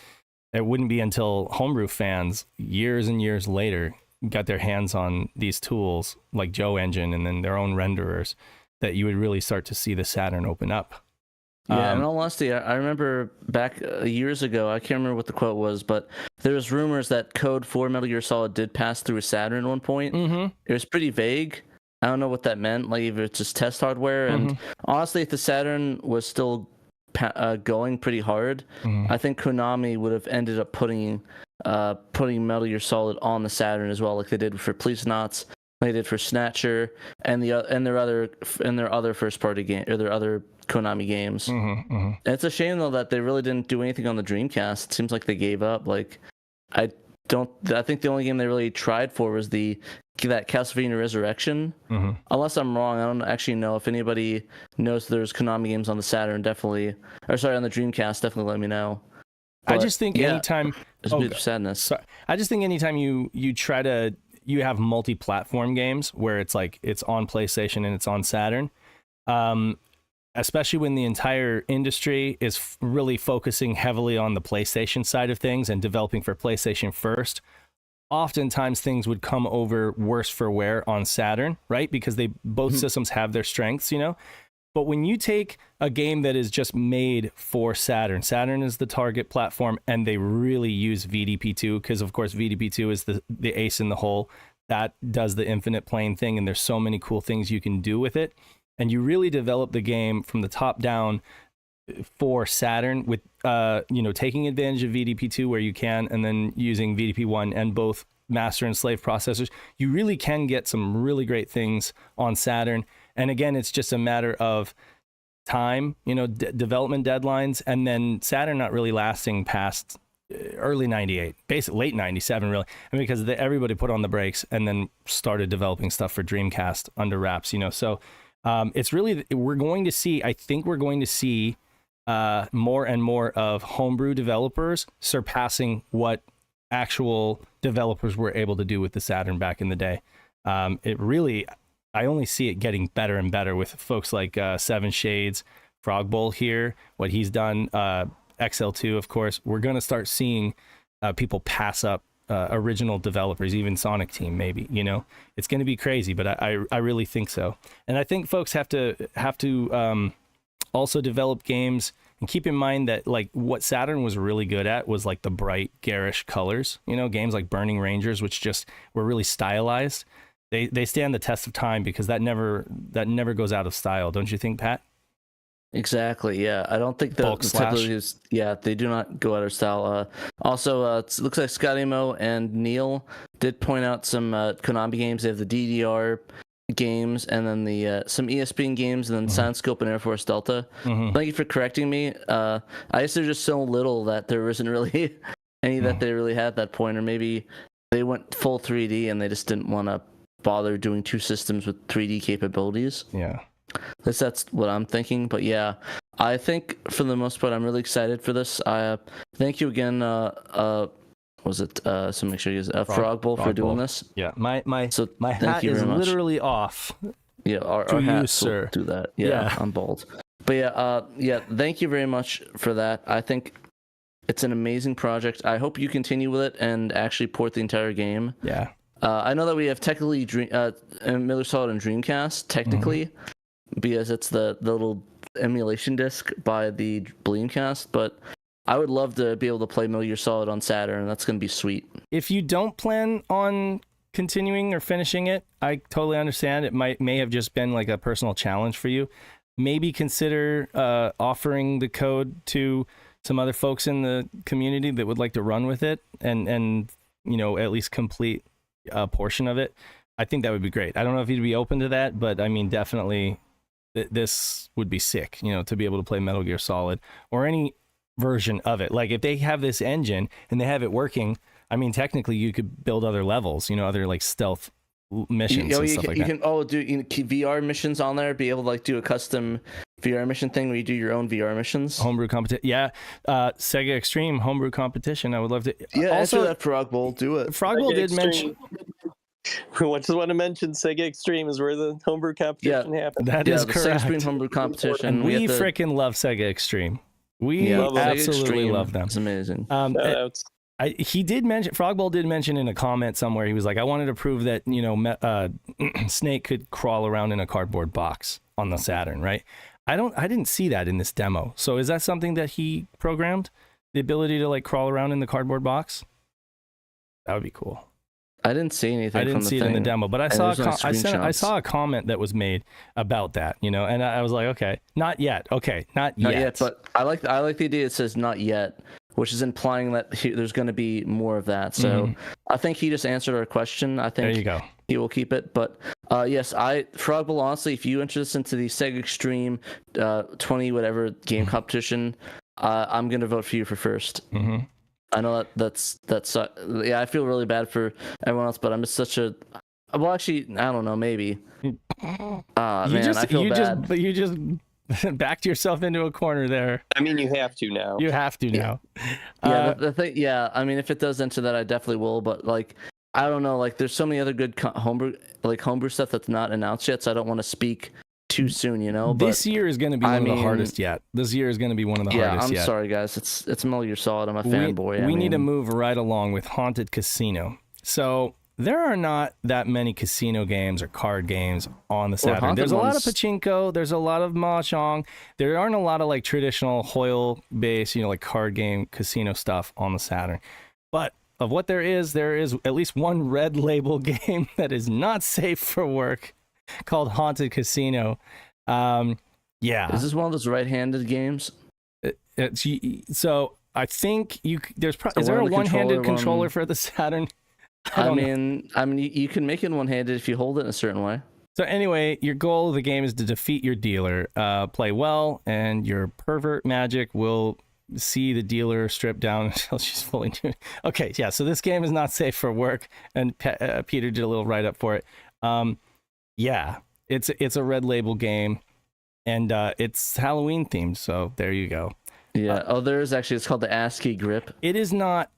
it wouldn't be until Homebrew fans years and years later got their hands on these tools like Joe Engine and then their own renderers that you would really start to see the Saturn open up. Yeah, in all honesty, I remember back years ago, I can't remember what the quote was, but there was rumors that code for Metal Gear Solid did pass through a Saturn at one point. It was pretty vague. I don't know what that meant, like if it's just test hardware. And honestly, if the Saturn was still going pretty hard, I think Konami would have ended up putting Metal Gear Solid on the Saturn as well, like they did for Policenauts, they did for Snatcher, and their other first party game, or their other Konami games. And it's a shame though that they really didn't do anything on the Dreamcast. It seems like they gave up. Like I think the only game they really tried for was that Castlevania Resurrection. Unless I'm wrong, I don't actually know. If anybody knows there's Konami games on the Saturn, on the Dreamcast, definitely let me know. But, I just think anytime it's a bit of sadness. Sorry. I just think anytime you try to have multi-platform games where it's like it's on PlayStation and it's on Saturn, especially when the entire industry is really focusing heavily on the PlayStation side of things and developing for PlayStation first, oftentimes things would come over worse for wear on Saturn, right? Because both systems have their strengths, But when you take a game that is just made for Saturn is the target platform, and they really use VDP2 because, of course, VDP2 is the ace in the hole. That does the infinite plane thing, and there's so many cool things you can do with it. And you really develop the game from the top down for Saturn with, taking advantage of VDP2 where you can, and then using VDP1 and both master and slave processors. You really can get some really great things on Saturn. And again, it's just a matter of time, development deadlines, and then Saturn not really lasting past early 98, basically late 97, really. Because everybody put on the brakes and then started developing stuff for Dreamcast under wraps, So it's really, we're going to see more and more of homebrew developers surpassing what actual developers were able to do with the Saturn back in the day. It really, I only see it getting better and better with folks like Seven Shades, Frog Bowl here, what he's done, XL2, of course. We're going to start seeing people pass up original developers, even Sonic Team, maybe, you know. It's going to be crazy, but I really think so. And I think folks have to also develop games and keep in mind that like what Saturn was really good at was like the bright, garish colors, you know, games like Burning Rangers, which just were really stylized. They stand the test of time because that never goes out of style, don't you think, Pat? Exactly. Yeah, I don't think the typically is. Yeah, they do not go out of style. Also, it looks like Scotty Mo and Neil did point out some Konami games. They have the DDR games, and then the some ESPN games, and then Soundscope and Air Force Delta. Thank you for correcting me. I guess there's just so little that there isn't really any that they really had at that point, or maybe they went full 3D and they just didn't want to bother doing two systems with 3D capabilities. Yeah. That's what I'm thinking, but yeah, I think for the most part, I'm really excited for this. Thank you again. Was it? So make sure you use Frog Bowl for doing this. Yeah, my hat is literally off. Yeah, our hats sir. Do that. Yeah, I'm bald. But yeah, thank you very much for that. I think it's an amazing project. I hope you continue with it and actually port the entire game. Yeah. I know that we have technically Miller Solid and Dreamcast technically. Because it's the little emulation disc by the Bleemcast, but I would love to be able to play Metal Gear Solid on Saturn. That's going to be sweet. If you don't plan on continuing or finishing it, I totally understand. It may have just been like a personal challenge for you. Maybe consider offering the code to some other folks in the community that would like to run with it and you know, at least complete a portion of it. I think that would be great. I don't know if you'd be open to that, but I mean, definitely this would be sick, you know, to be able to play Metal Gear Solid or any version of it. Like if they have this engine and they have it working, I mean, technically you could build other levels, you know, other like stealth missions and stuff like that. You can do keep VR missions on there, be able to like do a custom VR mission thing where you do your own VR missions. Homebrew competition. Yeah. Sega Extreme homebrew competition. I would love to. Yeah. Also that Frog Bowl, do it. Frog Bowl did mention. I just want to mention Sega Extreme is where the homebrew competition happened. That is correct. Sega Extreme homebrew competition. And we freaking love Sega Extreme. We absolutely love them. It's amazing. He did mention, Frog Bowl did mention in a comment somewhere, he was like, I wanted to prove that, you know, Snake could crawl around in a cardboard box on the Saturn, right? I didn't see that in this demo. So is that something that he programmed? The ability to like crawl around in the cardboard box? That would be cool. I didn't see anything. I didn't see it in the demo, but I saw a comment that was made about that, you know, and I was like, okay, not yet. Okay, not yet. But I like the idea. It says not yet, which is implying that there's going to be more of that. So I think he just answered our question. I think there you go. He will keep it. But yes, Frog Bowl, honestly, if you enter this into the Sega Extreme 20 whatever game competition, I'm going to vote for you for first. I know that's yeah. I feel really bad for everyone else, but I'm just such a. Well, actually, I don't know. Maybe. I feel bad. You just backed yourself into a corner there. I mean, you have to now. You have to now. Yeah, the thing. Yeah, I mean, if it does enter that, I definitely will. But like, I don't know. Like, there's so many other good homebrew stuff that's not announced yet, so I don't want to speak too soon, you know. But this year is going to be one of the hardest yet. This year is going to be one of the hardest yet. Yeah, I'm sorry, guys. It's Metal Gear Solid. I'm a fanboy. We need to move right along with Haunted Casino. So there are not that many casino games or card games on the Saturn. There's a lot of pachinko. There's a lot of mahjong. There aren't a lot of like traditional Hoyle-based, you know, like card game casino stuff on the Saturn. But of what there is at least one red label game that is not safe for work, called Haunted Casino. Yeah. Is this one of those right-handed games? So I think is there a one-handed controller for the Saturn? I mean, you can make it one-handed if you hold it in a certain way. So anyway, your goal of the game is to defeat your dealer, play well, and your pervert magic will see the dealer strip down until she's fully nude. Okay, yeah. So this game is not safe for work, and Peter did a little write-up for it. Yeah, it's a red label game, and it's Halloween themed. So there you go. Yeah. It's called the ASCII grip. It is not.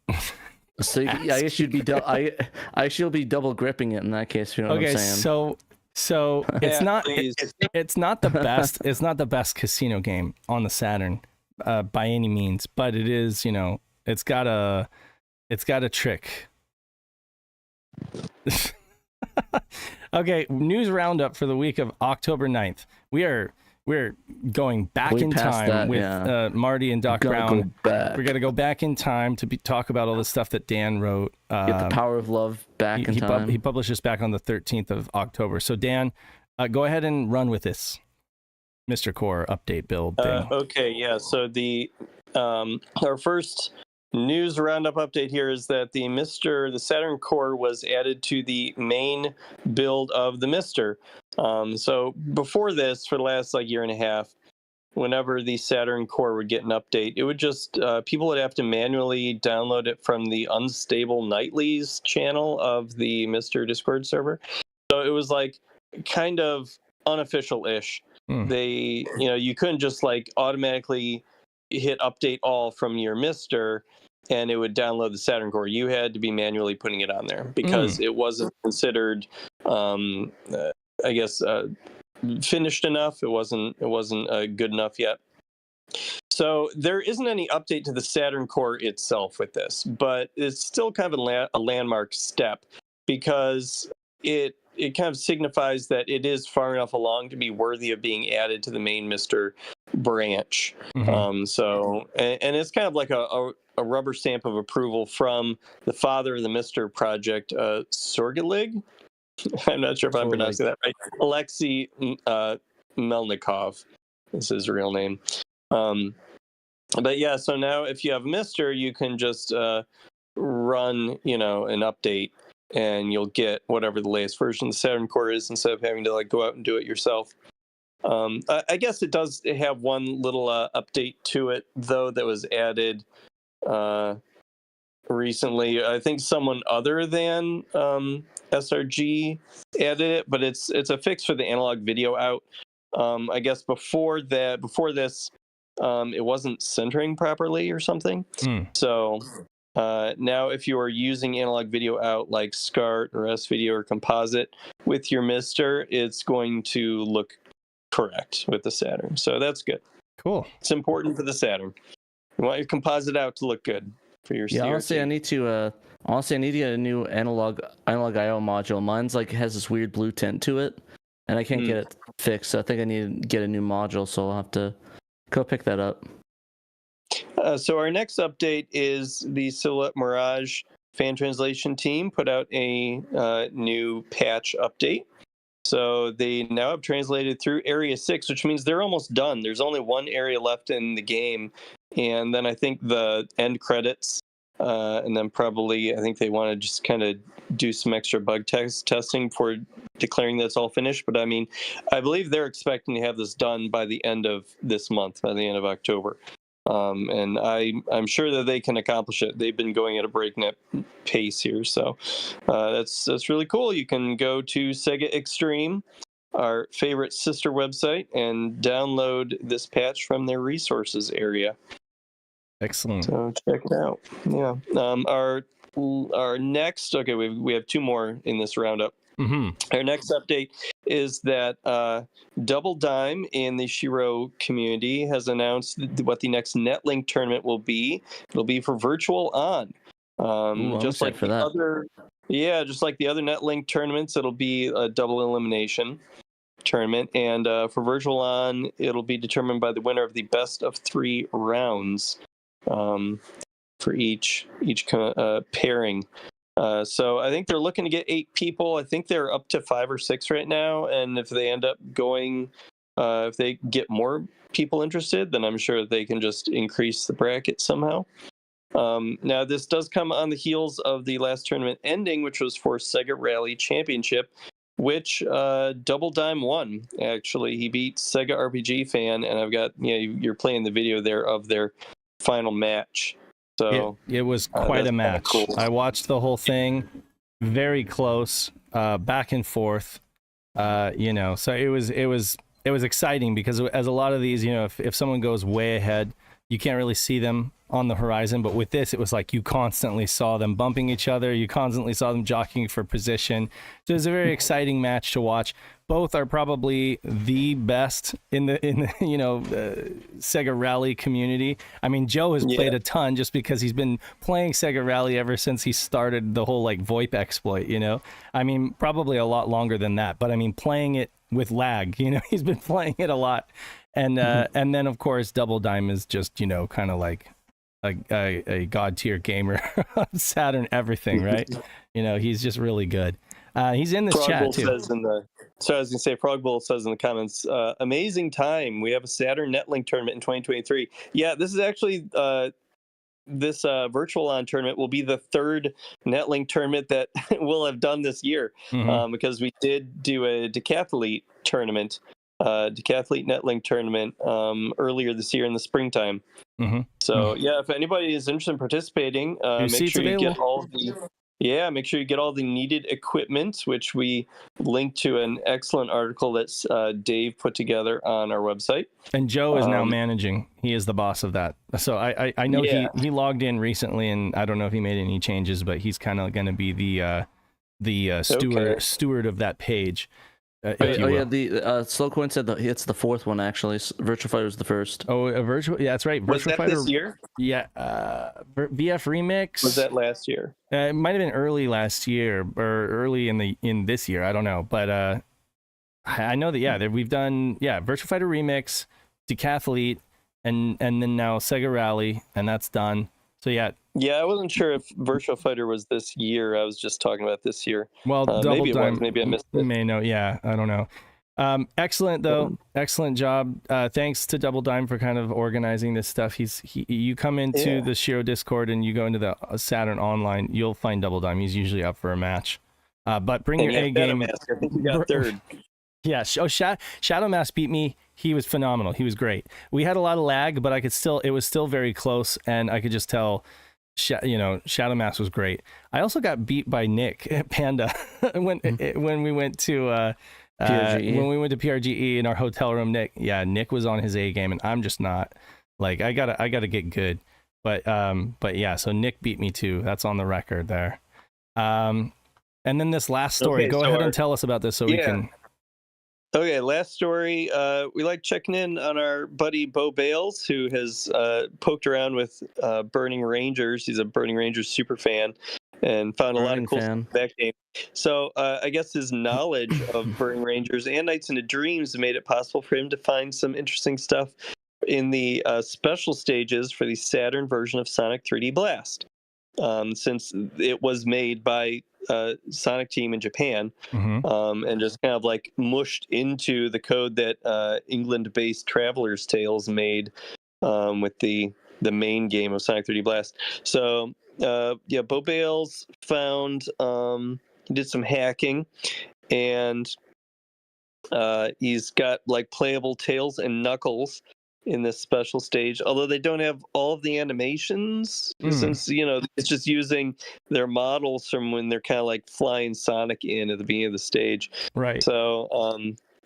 So I guess you'd be I you'll be double gripping it in that case. You know what I'm saying? So it's not the best. It's not the best casino game on the Saturn by any means, but it is. It's got a trick. Okay, news roundup for the week of October 9th. We're going back in time with Marty and Doc Brown. We're going to go back in time to talk about all the stuff that Dan wrote. Get the power of love back in time. He published this back on the 13th of October. So Dan, go ahead and run with this Mr. Core update build thing. Okay, yeah. So our first news roundup update here is that the Saturn core was added to the main build of the Mister. So before this, for the last year and a half, whenever the Saturn core would get an update, it would just people would have to manually download it from the Unstable Nightlies channel of the Mister Discord server. So it was kind of unofficial-ish. They, you couldn't just automatically hit update all from your Mister and it would download the Saturn core. You had to be manually putting it on there because it wasn't considered, finished enough. It wasn't good enough yet. So there isn't any update to the Saturn core itself with this, but it's still kind of a landmark step because it kind of signifies that it is far enough along to be worthy of being added to the main Mister branch. And it's kind of like a rubber stamp of approval from the father of the Mister project, Sorgalig. I'm not sure if I'm pronouncing that right. Alexei Melnikov is his real name. But yeah, so now if you have Mister, you can just run, an update, and you'll get whatever the latest version of the Saturn core is instead of having to go out and do it yourself. I guess it does have one little update to it, though, that was added recently. I think someone other than SRG added it, but it's a fix for the analog video out. I guess before this, it wasn't centering properly or something. So now if you are using analog video out like SCART or S-Video or Composite with your Mister, it's going to look correct with the Saturn. So that's good. Cool. It's important for the Saturn. You want your Composite out to look good for your CRT. Honestly, I need to get a new analog IO module. Mine's has this weird blue tint to it, and I can't get it fixed. So I think I need to get a new module, so I'll have to go pick that up. So our next update is the Silhouette Mirage fan translation team put out a new patch update. So they now have translated through Area 6, which means they're almost done. There's only one area left in the game, and then I think the end credits, and then probably I think they want to just kind of do some extra bug testing before declaring that's all finished. But I mean, I believe they're expecting to have this done by the end of this month, by the end of October. And I'm sure that they can accomplish it. They've been going at a breakneck pace here, so that's really cool. You can go to Sega Extreme, our favorite sister website, and download this patch from their resources area. Excellent. So check it out. Yeah. Our next, we have two more in this roundup. Our next update is that Double Dime in the SHIRO community has announced what the next Netlink tournament will be. It'll be for Virtual On. Just like the other Netlink tournaments, it'll be a double elimination tournament, and for Virtual On, it'll be determined by the winner of the best of 3 rounds for each pairing. So I think they're looking to get 8 people. I think they're up to 5 or 6 right now. And if they end up going, if they get more people interested, then I'm sure they can just increase the bracket somehow. Now, this does come on the heels of the last tournament ending, which was for Sega Rally Championship, which Double Dime won. Actually, he beat Sega RPG Fan, and I've got, you're playing the video there of their final match. So it was quite a match. Cool. I watched the whole thing, very close, back and forth. So it was exciting because as a lot of these, if someone goes way ahead, you can't really see them on the horizon. But with this, it was like you constantly saw them bumping each other. You constantly saw them jockeying for position. So it was a very exciting match to watch. Both are probably the best in the Sega Rally community. I mean, Joe has played a ton just because he's been playing Sega Rally ever since he started the whole like VoIP exploit, you know? I mean, probably a lot longer than that, but I mean, playing it with lag, you know, he's been playing it a lot. And and then of course Double Dime is just, you know, kind of like a god tier gamer on Saturn everything, right? You know, he's just really good. He's in this chat too. So I was gonna say, Frogbull says in the comments, amazing time. We have a Saturn Netlink tournament in 2023. Yeah, this is actually this virtual on tournament will be the third Netlink tournament that we'll have done this year, because we did do a decathlete tournament, decathlete Netlink tournament earlier this year in the springtime. So yeah, if anybody is interested in participating, make sure you get all the make sure you get all the needed equipment, which we linked to an excellent article that Dave put together on our website. And Joe is now managing. He is the boss of that. So I know he logged in recently, and I don't know if he made any changes, but he's kind of going to be the steward of that page. The Slow Coin said that it's the fourth one actually. Virtual Fighter was the first. Oh, a virtual? Yeah, that's right. Was that Fighter, this year? Yeah, VF Remix. Was that last year? It might have been early last year or early in this year. I don't know, but I know that we've done Virtual Fighter Remix, Decathlete, and then now Sega Rally, and that's done. So yeah, I wasn't sure if Virtual Fighter was this year. I was just talking about this year. Well, maybe it was. Maybe I missed it. You may know. Yeah, I don't know. Excellent though. Excellent job. Thanks to Double Dime for kind of organizing this stuff. You come into the SHIRO Discord and you go into the Saturn Online, you'll find Double Dime. He's usually up for a match. But bring your A game. I think you got third. Yeah, Shadow Mask beat me. He was phenomenal. He was great. We had a lot of lag, but it was still very close, and I could just tell, Shadow Mask was great. I also got beat by Nick at Panda when we went to PRGE. When we went to PRGE in our hotel room. Nick was on his A game, and I'm just not. Like I gotta get good. But yeah, so Nick beat me too. That's on the record there. And then this last story. Go ahead and tell us about this so we can. Okay, last story. We like checking in on our buddy Bo Bales, who has poked around with Burning Rangers. He's a Burning Rangers super fan and found a lot of cool stuff in that game. So I guess his knowledge of Burning Rangers and Nights into Dreams made it possible for him to find some interesting stuff in the special stages for the Saturn version of Sonic 3D Blast. Since it was made by Sonic Team in Japan, and just kind of like mushed into the code that England-based Traveler's Tales made with the main game of Sonic 3D Blast. So Bo Bales found he did some hacking, and he's got like playable Tails and Knuckles in this special stage, although they don't have all of the animations, since it's just using their models from when they're kind of like flying Sonic in at the beginning of the stage. Right. So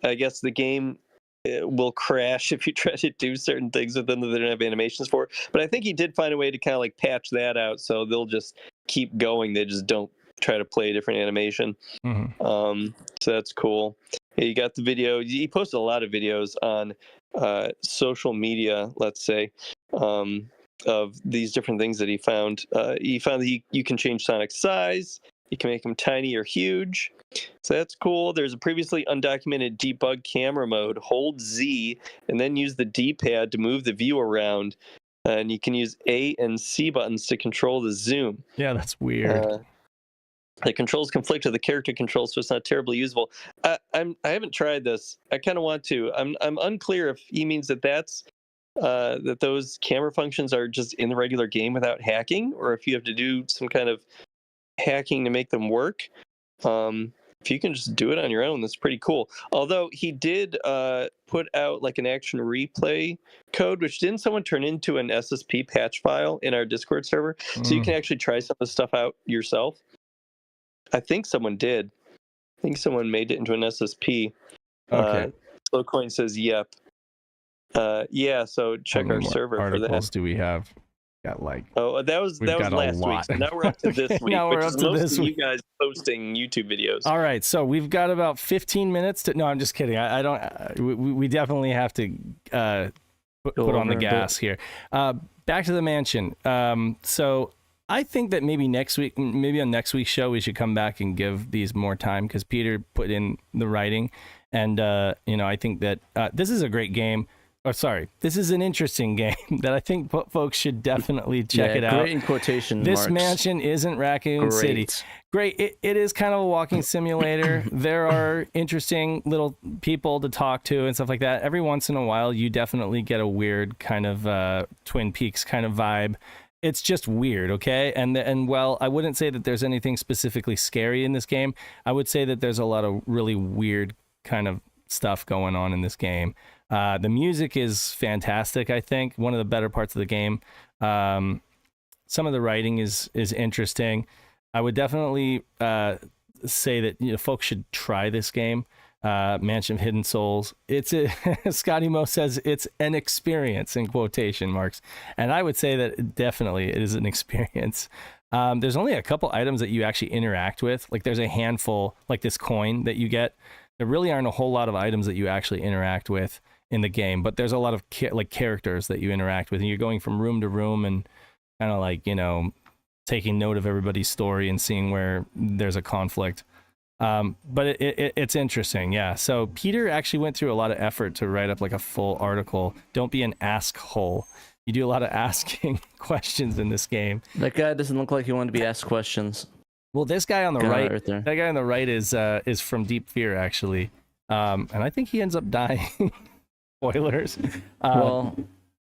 I guess the game will crash if you try to do certain things with them that they don't have animations for. But I think he did find a way to kind of like patch that out, so they'll just keep going. They just don't try to play a different animation. So that's cool. You got the video. He posted a lot of videos on social media, let's say, of these different things that he found. He found that you can change Sonic's size. You can make him tiny or huge. So that's cool. There's a previously undocumented debug camera mode. Hold Z and then use the D-pad to move the view around. And you can use A and C buttons to control the zoom. Yeah, that's weird. The controls conflict with the character controls, so it's not terribly usable. I haven't tried this. I kind of want to. I'm unclear if he means that those camera functions are just in the regular game without hacking, or if you have to do some kind of hacking to make them work. If you can just do it on your own, that's pretty cool. Although he did put out like an action replay code, which didn't someone turn into an SSP patch file in our Discord server, so you can actually try some of the stuff out yourself. I think someone did. I think someone made it into an SSP. Okay. Slowcoin says, yep. Yeah, so check our server for that. Articles do we have? Got that was last week. So now we're up to this week, now which we're is up to this mostly week. you guys posting YouTube videos. All right, so we've got about 15 minutes to. No, I'm just kidding. I don't. We definitely have to put on the gas here. Back to the mansion. So I think that maybe on next week's show, we should come back and give these more time because Peter put in the writing, and I think that this is a great game. This is an interesting game that I think folks should definitely check it out. Great in quotation This marks. mansion isn't Raccoon City. Great. It is kind of a walking simulator. There are interesting little people to talk to and stuff like that. Every once in a while, you definitely get a weird kind of Twin Peaks kind of vibe. It's just weird, okay? And well, I wouldn't say that there's anything specifically scary in this game. I would say that there's a lot of really weird kind of stuff going on in this game. The music is fantastic, I think. One of the better parts of the game. Some of the writing is interesting. I would definitely say that folks should try this game. Mansion of Hidden Souls. Scotty Mo says it's an experience in quotation marks. And I would say that definitely it is an experience. There's only a couple items that you actually interact with. Like there's a handful, like this coin that you get. There really aren't a whole lot of items that you actually interact with in the game, but there's a lot of characters that you interact with, and you're going from room to room and kind of like, taking note of everybody's story and seeing where there's a conflict. But it's interesting. Yeah. So Peter actually went through a lot of effort to write up like a full article. Don't be an ask hole. You do a lot of asking questions in this game. That guy doesn't look like he wanted to be asked questions. Well, this guy on the right, there. that guy on the right is from Deep Fear, actually. And I think he ends up dying. Spoilers. Well,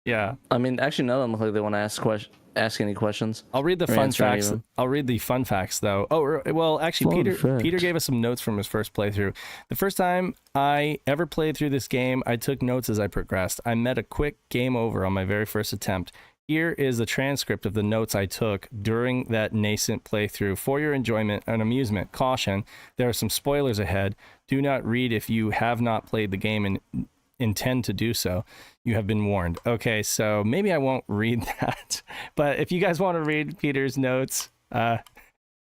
yeah. I mean, actually, none of them look like they want to ask any questions. I'll read the fun facts. I'll read the fun facts, though. Oh, well, actually, Peter gave us some notes from his first playthrough. The first time I ever played through this game, I took notes as I progressed. I met a quick game over on my very first attempt. Here is the transcript of the notes I took during that nascent playthrough for your enjoyment and amusement. Caution, there are some spoilers ahead. Do not read if you have not played the game and intend to do so. You have been warned. Okay, so maybe I won't read that. But if you guys want to read Peter's notes,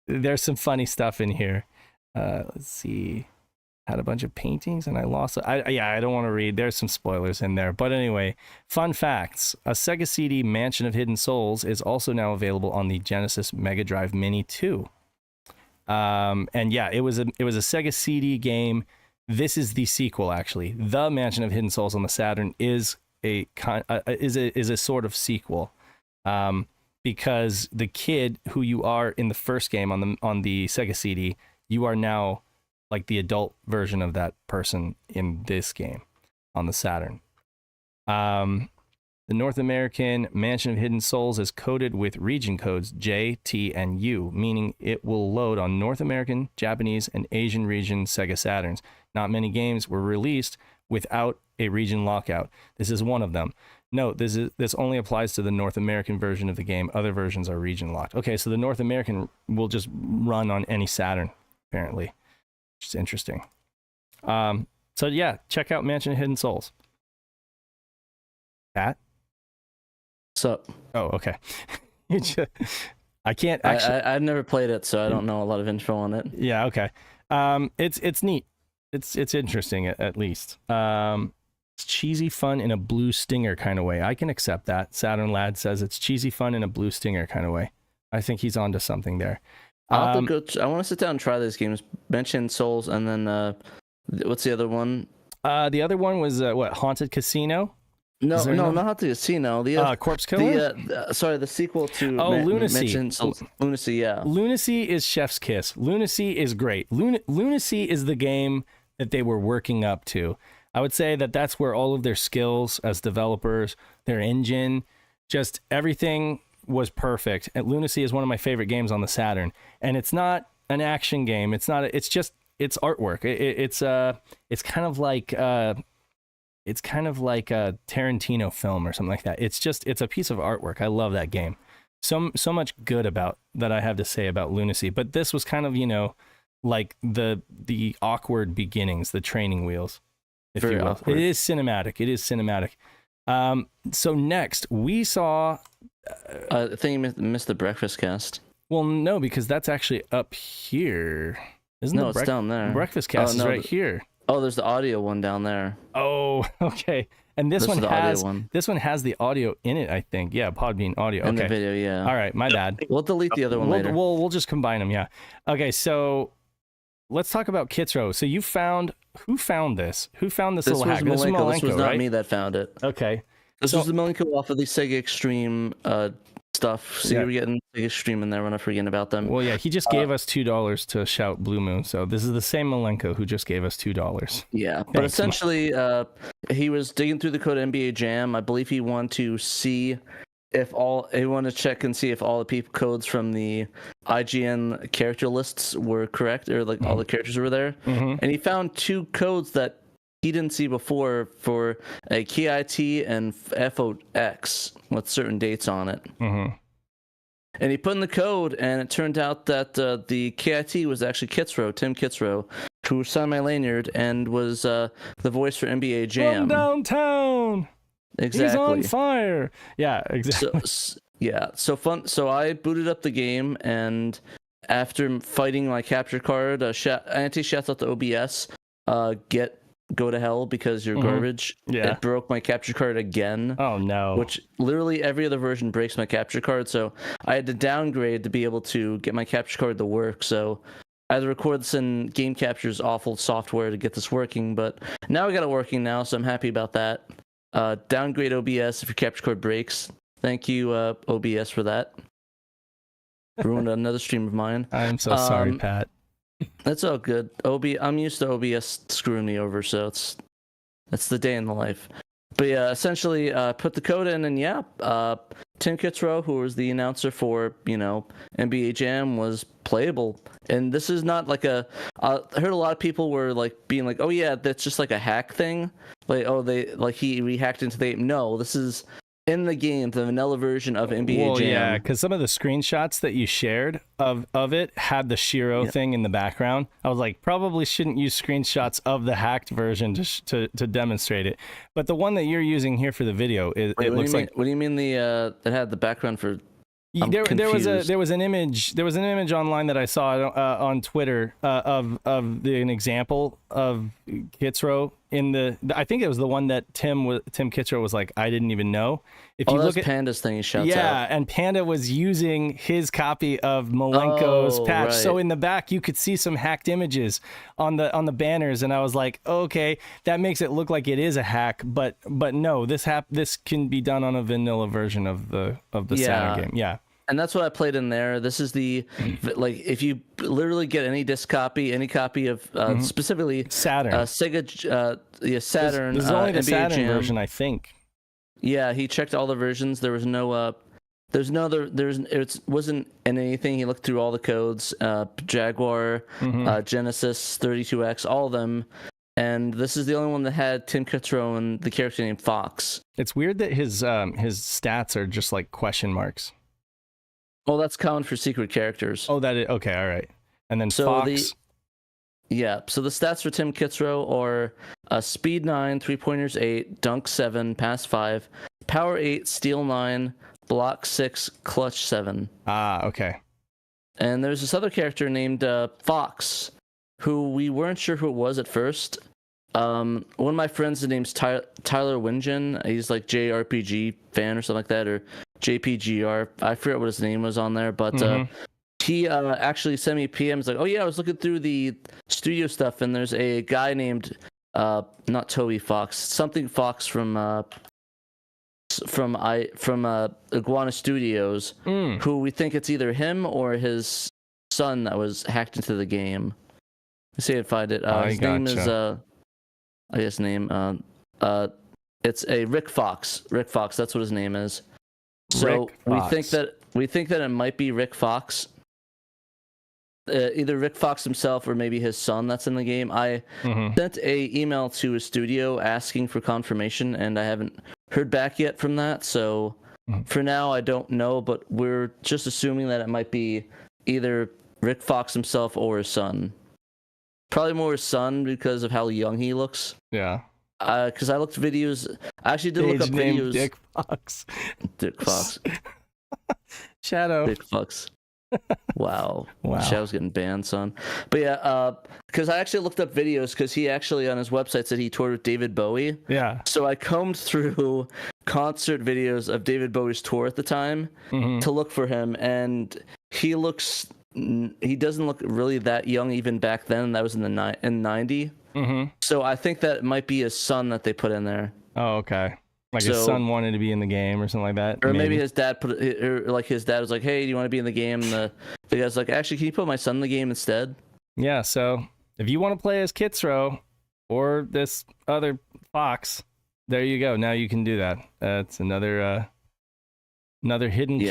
there's some funny stuff in here. Let's see. Had a bunch of paintings and I lost it. I don't want to read. There's some spoilers in there. But anyway, fun facts. A Sega CD Mansion of Hidden Souls is also now available on the Genesis Mega Drive Mini 2. And yeah, it was a Sega CD game. This is the sequel, actually. The Mansion of Hidden Souls on the Saturn is a sort of sequel. Because the kid who you are in the first game on the Sega CD, you are now like the adult version of that person in this game on the Saturn. The North American Mansion of Hidden Souls is coded with region codes J, T, and U, meaning it will load on North American, Japanese, and Asian region Sega Saturns. Not many games were released without a region lockout. This is one of them. Note, this only applies to the North American version of the game. Other versions are region locked. Okay, so the North American will just run on any Saturn, apparently, which is interesting. So yeah, check out Mansion of Hidden Souls. Pat? So. Oh, okay. I can't actually. I've never played it, so I don't know a lot of info on it. Yeah, okay. It's neat. It's interesting at least. It's cheesy fun in a blue stinger kind of way. I can accept that. Saturn Lad says it's cheesy fun in a blue stinger kind of way. I think he's onto something there. I want to sit down and try these games. Mention Souls, and then what's the other one? The other one was Haunted Casino. No, not Haunted Casino. The Corpse Killer. The sequel to Lunacy. Lunacy, yeah. Lunacy is Chef's Kiss. Lunacy is great. Lunacy is the game that they were working up to. I would say that that's where all of their skills as developers, their engine, just everything was perfect. And Lunacy is one of my favorite games on the Saturn. And it's not an action game. It's not. It's artwork. It's kind of like a Tarantino film or something like that. It's a piece of artwork. I love that game. So much good about that I have to say about Lunacy. But this was kind of like the awkward beginnings, the training wheels, if you will. Awkward. It is cinematic. So next we saw. I think you missed the breakfast cast. Well, no, because that's actually up here. Isn't no, it's down there. Breakfast cast is right here. Oh, there's the audio one down there. Oh, okay. And this one has the audio in it, I think. Yeah, Podbean audio. And okay. the video, yeah. All right, my bad. We'll delete the other one later. We'll just combine them, yeah. Okay, so let's talk about Kitsro. So who found this? Who found this little hack? This was not me that found it. Okay. This was the Malenko off of the Sega Extreme stuff. So you were getting Sega Extreme in there when I forget about them. Well, yeah, he just gave us $2 to shout Blue Moon. So this is the same Malenko who just gave us $2. Yeah, but essentially, he was digging through the code NBA Jam. I believe he wanted to see he wanted to check and see if all the codes from the IGN character lists were correct, or like all the characters were there. And he found 2 codes that he didn't see before for a KIT and FOX with certain dates on it. And he put in the code, and it turned out that the KIT was actually Tim Kitsro, who signed my lanyard and was the voice for NBA Jam. From downtown! Exactly. He's on fire! Yeah, exactly. So I booted up the game, and after fighting my capture card, anti-shouts out to OBS, go to hell because you're garbage. Yeah. It broke my capture card again. Oh no. Which literally every other version breaks my capture card, so I had to downgrade to be able to get my capture card to work. So I had to record this in Game Capture's awful software to get this working, but now I got it working now, so I'm happy about that. Downgrade OBS if your capture card breaks. Thank you, OBS, for that. Ruined another stream of mine. I'm so sorry, Pat. That's all good. I'm used to OBS screwing me over, so it's the day in the life. But yeah, essentially, put the code in, and Tim Kitsro, who was the announcer for NBA Jam, was playable. And this is not like I heard a lot of people were like being like, oh yeah, that's just like a hack thing. Like, oh, he rehacked into the game. No, this is in the game, the vanilla version of NBA Jam. Yeah, because some of the screenshots that you shared of it had the SHIRO thing in the background. I was like, probably shouldn't use screenshots of the hacked version to demonstrate it. But the one that you're using here for the video, it looks like. What do you mean that had the background for? There was an image online that I saw on Twitter of an example of Kitsro in I think it was the one that Tim Kitsro was like, I didn't even know. If you look at Panda's thing, he shouts out. Yeah, and Panda was using his copy of Malenko's patch. Right. So in the back you could see some hacked images on the banners, and I was like, okay, that makes it look like it is a hack, but no, this can be done on a vanilla version of the Saturn game. Yeah. And that's what I played in there. This is if you literally get any disc copy, any copy of specifically Saturn, Sega, Saturn. This is only the NBA Saturn Jam version, I think. Yeah, he checked all the versions. There was no it wasn't in anything. He looked through all the codes, Jaguar, Genesis, 32X, all of them. And this is the only one that had Tim Kitsro and the character named Fox. It's weird that his stats are just like question marks. Oh, that's common for secret characters. Oh, that is okay. All right, and then Fox. So the stats for Tim Kitsro are speed 9, 3-pointers 8, dunk 7, pass 5, power 8, steal 9, block 6, clutch 7. Ah, okay. And there's this other character named Fox, who we weren't sure who it was at first. One of my friends, his name's Tyler Wingen. He's like JRPG fan or something like that, or JPGR. I forget what his name was on there, but he actually sent me a PM. He's like, oh yeah, I was looking through the studio stuff, and there's a guy named not Toby Fox, something Fox from Iguana Studios, who we think it's either him or his son that was hacked into the game. Let's see if I find it. His name is I guess it's a Rick Fox. Rick Fox, that's what his name is. So we think that it might be Rick Fox. Either Rick Fox himself or maybe his son that's in the game. I sent a email to his studio asking for confirmation, and I haven't heard back yet from that. So for now, I don't know, but we're just assuming that it might be either Rick Fox himself or his son. Probably more his son because of how young he looks. Yeah. because I looked videos. I actually did look up videos. Dick Fox. Dick Fox. Shadow. Dick Fox. Wow. Shadow's getting banned, son. But yeah, because I actually looked up videos because he actually on his website said he toured with David Bowie. Yeah. So I combed through concert videos of David Bowie's tour at the time to look for him, and he doesn't look really that young even back then. That was in the in 90. So I think that might be his son that they put in there. Oh, okay. Like his son wanted to be in the game or something like that. Or maybe his dad his dad was like, "Hey, do you want to be in the game?" And the guy's like, "Actually, can you put my son in the game instead?" Yeah. So if you want to play as Kitsro or this other Fox, there you go. Now you can do that. It's another hidden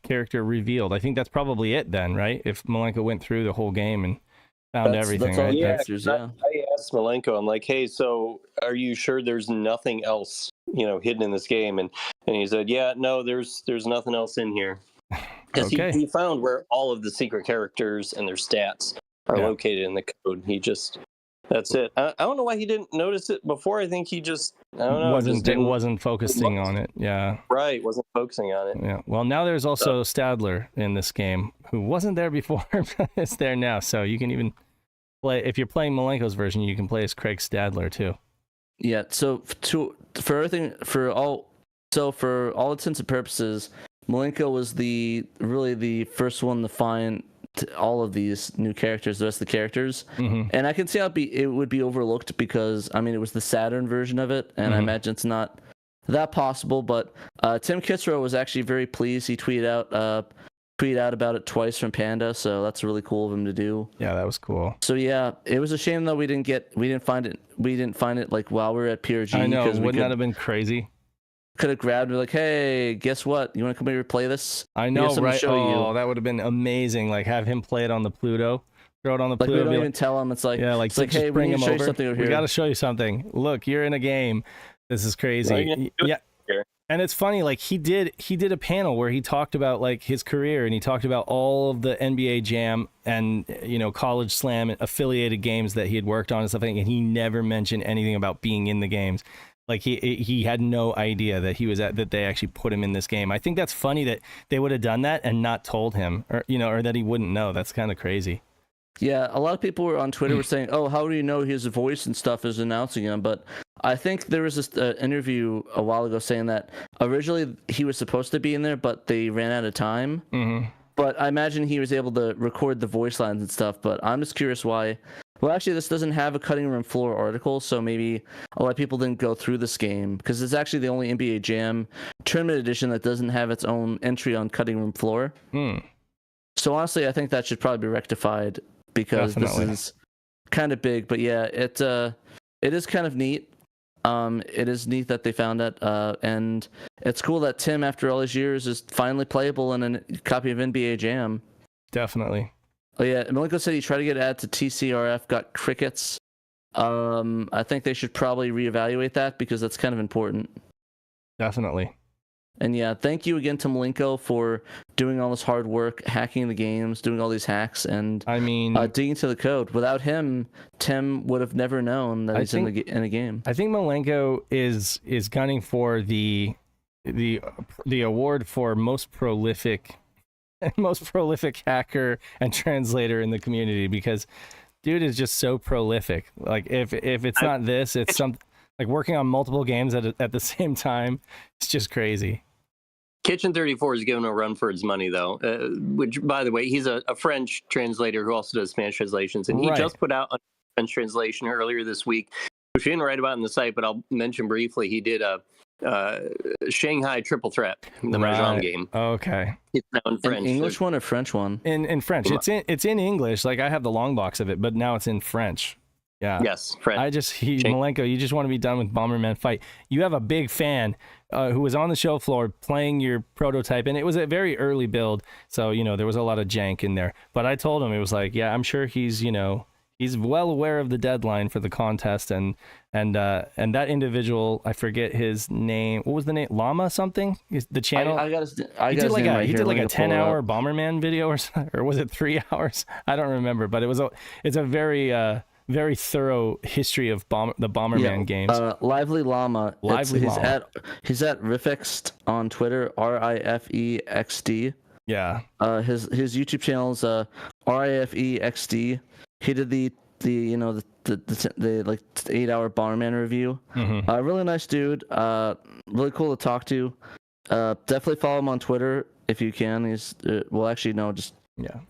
character revealed. I think that's probably it then, right? If Malenko went through the whole game and found everything, right? I asked Malenko, I'm like, "Hey, so are you sure there's nothing else, hidden in this game?" And he said, "Yeah, no, there's nothing else in here." Because he found where all of the secret characters and their stats are located in the code. That's it. I don't know why he didn't notice it before. I think he wasn't focusing on it. Yeah. Right, wasn't focusing on it. Yeah. Well, now there's also Stadler in this game who wasn't there before, but is there now. So you can even play, if you're playing Malenko's version, you can play as Craig Stadler too. Yeah. So for all intents and purposes, Malenko was really the first one to find all of these new characters, the rest of the characters, and I can see how it would be overlooked because it was the Saturn version of it, and I imagine it's not that possible. But Tim Kitsro was actually very pleased. He tweeted out about it twice from Panda, so that's really cool of him to do. Yeah, that was cool. So yeah, it was a shame though we didn't find it like while we were at PRGE. I know, wouldn't that have been crazy? Could have grabbed me like, "Hey, guess what? You want to come here and play this?" I know, right? Oh, that would have been amazing. Like have him play it on the Pluto, throw it on the Pluto. We don't even tell him. It's like, hey, bring him over. Something over we here. got to show you something. Look, you're in a game. This is crazy. Yeah. And it's funny, like he did a panel where he talked about like his career, and he talked about all of the NBA Jam and College Slam and affiliated games that he had worked on and stuff, and he never mentioned anything about being in the games. Like he had no idea that that they actually put him in this game. I think that's funny that they would have done that and not told him, or that he wouldn't know. That's kind of crazy. Yeah, a lot of people were on Twitter were saying, "Oh, how do you know his voice and stuff is announcing him?" But I think there was this interview a while ago saying that originally he was supposed to be in there, but they ran out of time. But I imagine he was able to record the voice lines and stuff. But I'm just curious why. Well, actually, this doesn't have a cutting room floor article, so maybe a lot of people didn't go through this game because it's actually the only NBA Jam Tournament Edition that doesn't have its own entry on cutting room floor. So honestly, I think that should probably be rectified because this is kind of big. But yeah, it is kind of neat. It is neat that they found that, and it's cool that Tim, after all these years, is finally playable in a copy of NBA Jam. Definitely. Oh yeah, Malenko said he tried to get added to TCRF, got crickets. I think they should probably reevaluate that because that's kind of important. Definitely. And yeah, thank you again to Malenko for doing all this hard work, hacking the games, doing all these hacks, and digging into the code. Without him, Tim would have never known that he's in a game. I think Malenko is gunning for the award for most prolific hacker and translator in the community because dude is just so prolific. Like if it's not this, it's something like working on multiple games at the same time. It's just crazy. Kitchen 34 is giving a run for his money though, which by the way, he's a French translator who also does Spanish translations, and he just put out a French translation earlier this week, which he didn't write about in the site, but I'll mention briefly. He did a Shanghai Triple Threat, the Mahjong game. Okay. It's now in French. An English one or French one? In French. It's in English. Like I have the long box of it, but now it's in French. Yeah. Yes, French. Malenko, you just want to be done with Bomberman Fight. You have a big fan who was on the show floor playing your prototype, and it was a very early build, so there was a lot of jank in there. But I told him, it was like, yeah, I'm sure he's well aware of the deadline for the contest, and that individual, I forget his name. What was the name? Llama something? The channel. He did like a 10-hour Bomberman video or was it 3 hours? I don't remember, but it's a very very thorough history of the Bomberman games. Lively Llama. He's at Rifexed on Twitter, RIFEXD. Yeah. His YouTube channel's RIFEXD. He did the like 8-hour Bomberman review. Really nice dude. Really cool to talk to. Definitely follow him on Twitter if you can. He's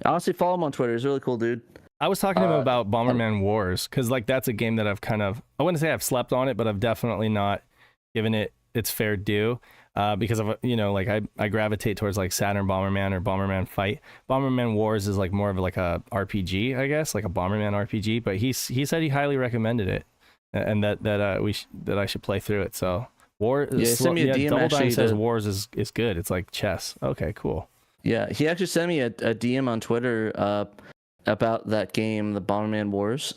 honestly follow him on Twitter. He's a really cool dude. I was talking to him about Bomberman Wars because like that's a game that I've I wouldn't say I've slept on it, but I've definitely not given it its fair due because of like I gravitate towards like Saturn Bomberman or Bomberman Fight. Bomberman Wars is like more of like a RPG, I guess, like a Bomberman RPG. But he said he highly recommended it and that I should play through it. So send me a DM. Double Dime says Wars is good. It's like chess. Okay, cool. Yeah, he actually sent me a DM on Twitter about that game, the Bomberman Wars,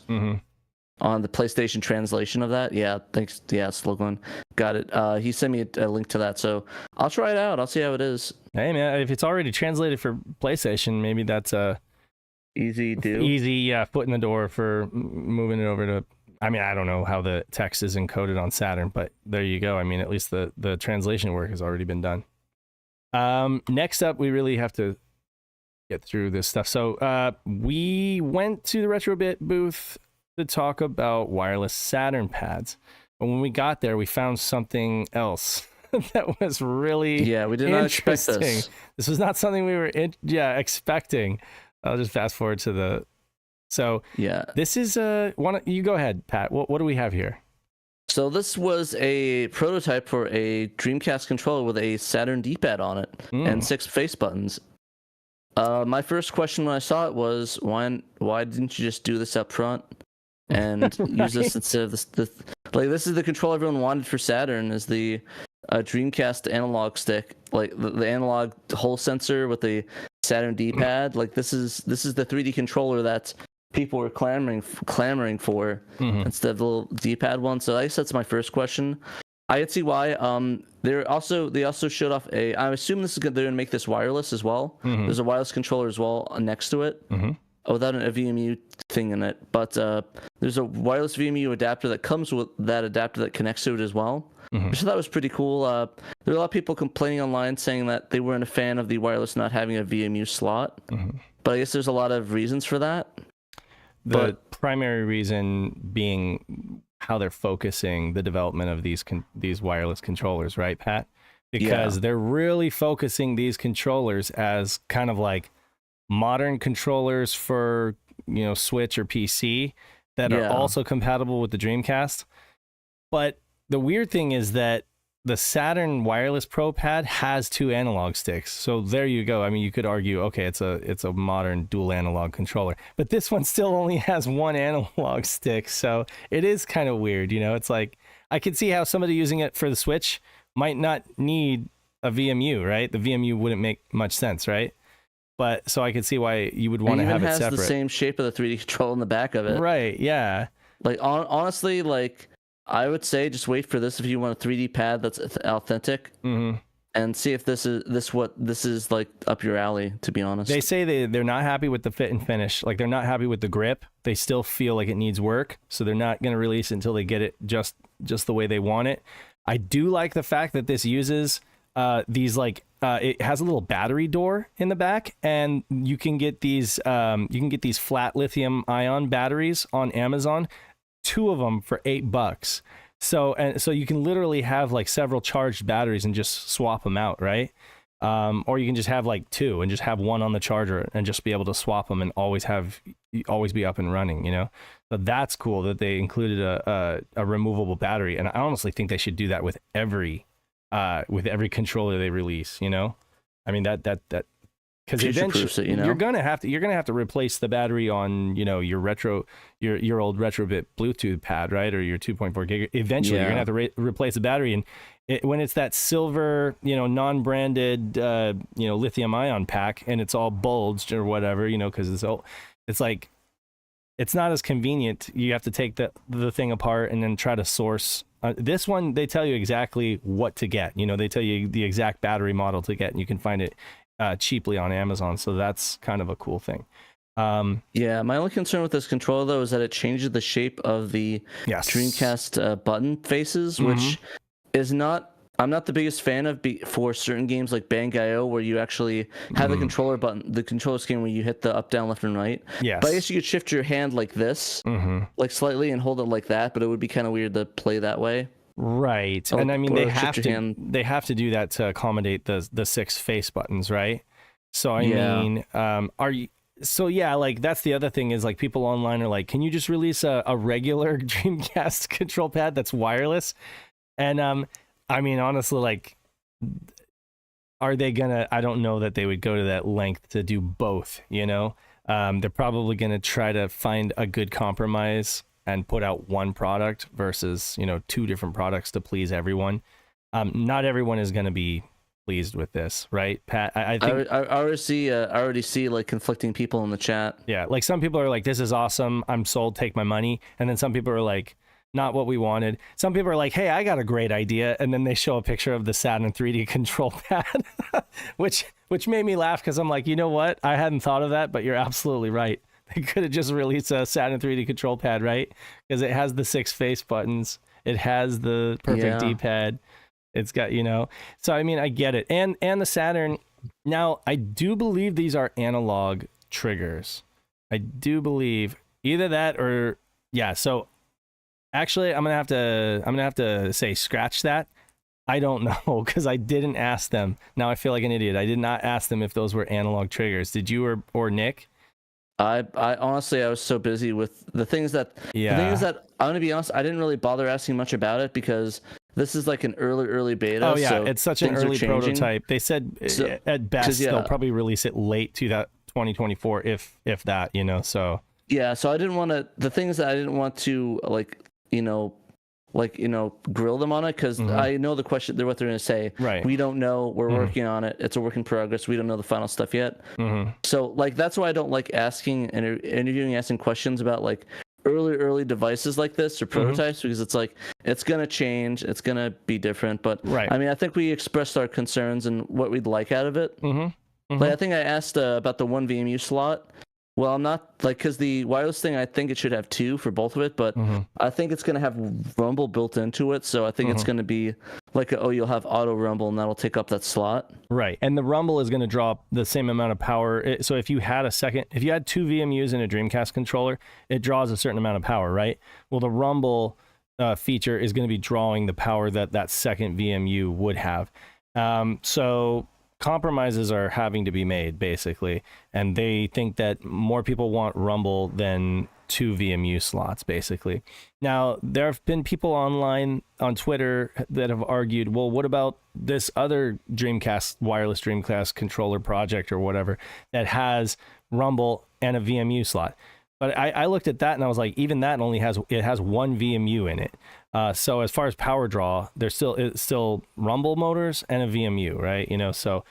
on the PlayStation translation of that. Yeah, thanks. Yeah, Slugman. Got it. He sent me a link to that, so I'll try it out. I'll see how it is. Hey, man, if it's already translated for PlayStation, maybe that's a easy foot in the door for moving it over to... I mean, I don't know how the text is encoded on Saturn, but there you go. I mean, at least the translation work has already been done. Next up, we really have to get through this stuff. So we went to the Retrobit booth to talk about wireless Saturn pads. But when we got there, we found something else that was really we did not expect this. This was not something we were expecting. I'll just fast forward to the... So this is you go ahead, Pat. What do we have here? So this was a prototype for a Dreamcast controller with a Saturn D-pad on it and 6 face buttons. My first question when I saw it was, why didn't you just do this up front and use this instead of this? This is the controller everyone wanted for Saturn, is the Dreamcast analog stick, like the analog hole sensor with the Saturn D-pad. Like this is the 3D controller that people were clamoring for instead of the little D-pad one. So I guess that's my first question. I could see why. They also showed off I assume they're going to make this wireless as well. There's a wireless controller as well next to it, without a VMU thing in it. But there's a wireless VMU adapter that comes with that adapter that connects to it as well. So that was pretty cool. There were a lot of people complaining online saying that they weren't a fan of the wireless not having a VMU slot. But I guess there's a lot of reasons for that. The primary reason being how they're focusing the development of these wireless controllers, right, Pat? Because they're really focusing these controllers as kind of like modern controllers for Switch or PC that are also compatible with the Dreamcast. But the weird thing is that the Saturn Wireless Pro Pad has 2 analog sticks. So there you go. I mean, you could argue, okay, it's a modern dual analog controller, but this one still only has 1 analog stick. So it is kind of weird. It's like, I could see how somebody using it for the Switch might not need a VMU, right? The VMU wouldn't make much sense, right? But so I could see why you would want to have it separate. It has the same shape of the 3D controller in the back of it. Right. Yeah. Like honestly, like, I would say just wait for this if you want a 3D pad that's authentic, and see if this is like up your alley. To be honest, they say they're not happy with the fit and finish. Like they're not happy with the grip. They still feel like it needs work, so they're not going to release it until they get it just the way they want it. I do like the fact that this uses these it has a little battery door in the back, and you can get these flat lithium ion batteries on Amazon. 2 of them for $8. So you can literally have like several charged batteries and just swap them out, right? Or you can just have like 2 and just have 1 on the charger and just be able to swap them and always be up and running, So that's cool that they included a removable battery, and I honestly think they should do that with every controller they release. I mean that because eventually you're gonna have to replace the battery on your old Retrobit Bluetooth pad, right, or your 2.4 gig. Eventually, you're gonna have to replace the battery, and when it's that silver, non-branded, lithium ion pack, and it's all bulged or whatever, because it's like it's not as convenient. You have to take the thing apart and then try to source. This one, they tell you exactly what to get. They tell you the exact battery model to get, and you can find it cheaply on Amazon, so that's kind of a cool thing. Yeah, my only concern with this controller though is that it changes the shape of the Dreamcast button faces, which is not. I'm not the biggest fan of for certain games like Bang.io, where you actually have the controller button, the controller scheme where you hit the up, down, left, and right. Yes. But I guess you could shift your hand like this, like slightly, and hold it like that. But it would be kind of weird to play that way. Right. And I mean, they have to do that to accommodate the 6 face buttons, right? So I mean, so yeah, like that's the other thing is like people online are like, can you just release a regular Dreamcast control pad that's wireless? And I mean, honestly, like, are they gonna? I don't know that they would go to that length to do both. You know, they're probably gonna try to find a good compromise and put out one product versus 2 different products to please everyone. Not everyone is gonna be pleased with this, right, Pat? I think I already see like conflicting people in the chat. Yeah, like some people are like, "This is awesome, I'm sold, take my money," and then some people are like, "Not what we wanted." Some people are like, "Hey, I got a great idea," and then they show a picture of the Saturn 3D control pad, which made me laugh because I'm like, you know what? I hadn't thought of that, but you're absolutely right. They could have just released a Saturn 3D control pad, right? Because it has the 6 face buttons, it has the perfect D-pad. It's got, so I mean, I get it. And the Saturn, now I do believe these are analog triggers. I do believe either that or, yeah. So actually I'm going to have to say, scratch that. I don't know because I didn't ask them. Now I feel like an idiot. I did not ask them if those were analog triggers. Did you or Nick? I honestly, I was so busy with the things that, the thing is that I'm going to be honest, I didn't really bother asking much about it because this is like an early beta. Oh yeah, so it's such an early prototype. They said at best they'll probably release it late to that 2024, if that, so. Yeah, so I didn't want to, the things that I didn't want to grill them on it because I know the question, what they're going to say. Right. We don't know. We're working on it. It's a work in progress. We don't know the final stuff yet. So like that's why I don't like asking and asking questions about like early devices like this or prototypes because it's like it's gonna change. It's gonna be different. But I mean, I think we expressed our concerns and what we'd like out of it. Like I think I asked about the 1 VMU slot. Well, I'm not like, because the wireless thing, I think it should have 2 for both of it, but I think it's going to have Rumble built into it. So I think it's going to be like, you'll have auto Rumble and that'll take up that slot. Right. And the Rumble is going to draw the same amount of power. So if you had 2 VMUs in a Dreamcast controller, it draws a certain amount of power, right? Well, the Rumble feature is going to be drawing the power that second VMU would have. So compromises are having to be made basically, and they think that more people want Rumble than 2 VMU slots basically. Now there have been people online on Twitter that have argued, well, what about this other wireless Dreamcast controller project or whatever that has Rumble and a VMU slot? But I looked at that and I was like, even that has 1 VMU in it. So as far as power draw, it's still Rumble motors and a VMU, right? So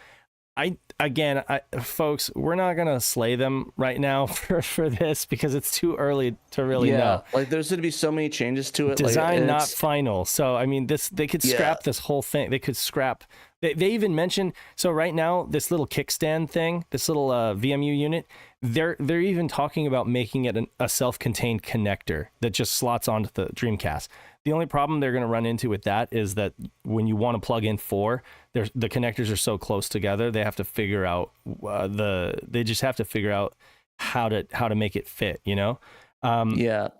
folks, we're not gonna slay them right now for this because it's too early to really know. Like there's gonna be so many changes to it. Design not final. So I mean, they could scrap this whole thing. They could scrap. They even mentioned, so right now this little kickstand thing, this little VMU unit, they're even talking about making it a self-contained connector that just slots onto the Dreamcast. The only problem they're going to run into with that is that when you want to plug in 4, the connectors are so close together, they have to figure out they just have to figure out how to make it fit, So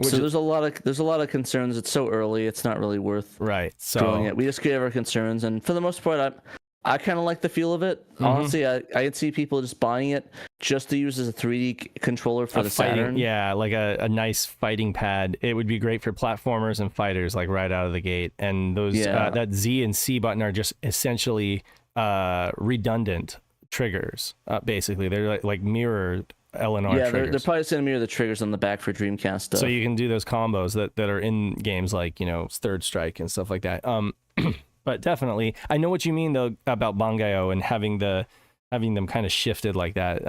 there's a lot of concerns. It's so early, it's not really worth drilling it. We just gave our concerns, and for the most part, I kind of like the feel of it. Honestly, I could see people just buying it just to use as a 3D controller for the Saturn. Yeah, like a nice fighting pad. It would be great for platformers and fighters, like right out of the gate. And those that Z and C button are just essentially redundant triggers. Basically, they're like mirrored LNR triggers. They're probably going to mirror the triggers on the back for Dreamcast stuff. So you can do those combos that are in games like Third Strike and stuff like that. But definitely, I know what you mean though about Bang.io and having them kind of shifted like that.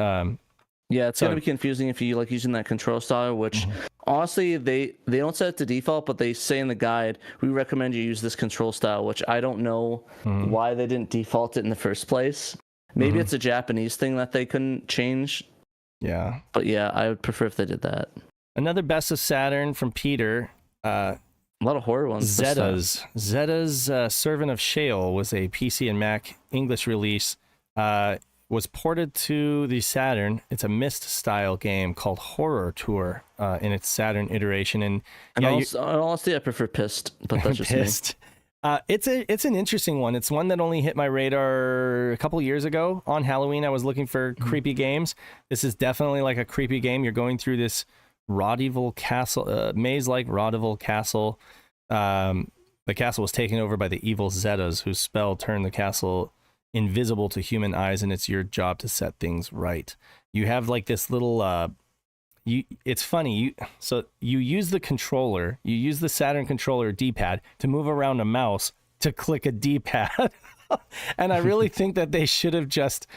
It's going to be confusing if you like using that control style, which honestly they don't set it to default, but they say in the guide we recommend you use this control style, which I don't know why they didn't default it in the first place. Maybe it's a Japanese thing that they couldn't change Yeah. But yeah, I would prefer if they did that. Another Best of Saturn from Peter. A lot of horror ones. Zetta's Servant of Shale was a PC and Mac English release. Was ported to the Saturn. It's a Myst style game called Horror Tour in its Saturn iteration. And honestly, I prefer Pissed, but that's just Pissed. It's an interesting one. It's one that only hit my radar a couple years ago. On Halloween, I was looking for creepy games. This is definitely like a creepy game. You're going through this Rodival castle, maze-like Rodival castle. The castle was taken over by the evil Zetas, whose spell turned the castle invisible to human eyes, and it's your job to set things right. You have like this little it's funny, you use the controller, you use the Saturn controller D-pad to move around a mouse to click a D-pad. And I really think that they should have just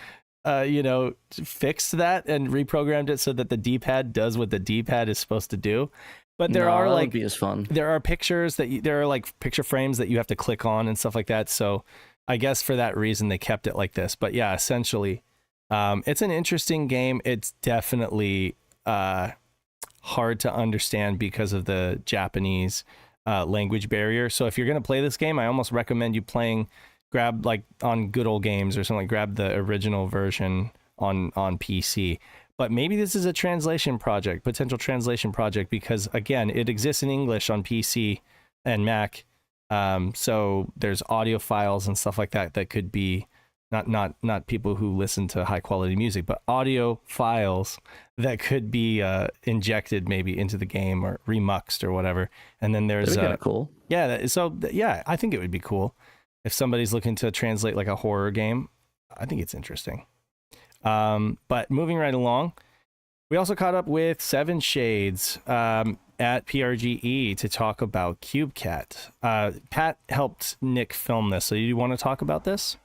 fixed that and reprogrammed it so that the D-pad does what the D-pad is supposed to do. But there are like, be as fun. There are pictures there are like picture frames that you have to click on and stuff like that. So I guess for that reason they kept it like this. But yeah, essentially, it's an interesting game. It's definitely hard to understand because of the Japanese language barrier. So if you're going to play this game, I almost recommend you grab like on Good Old Games or something, grab the original version on PC. But maybe this is a potential translation project, because again, it exists in English on PC and Mac. So there's audio files and stuff like that could be not people who listen to high quality music, but audio files that could be injected maybe into the game or remuxed or whatever. And then there's kind of cool. Yeah. So yeah, I think it would be cool if somebody's looking to translate like a horror game. I think it's interesting. But moving right along, we also caught up with Seven Shades at PRGE to talk about CubeCat. Pat helped Nick film this, so you want to talk about this?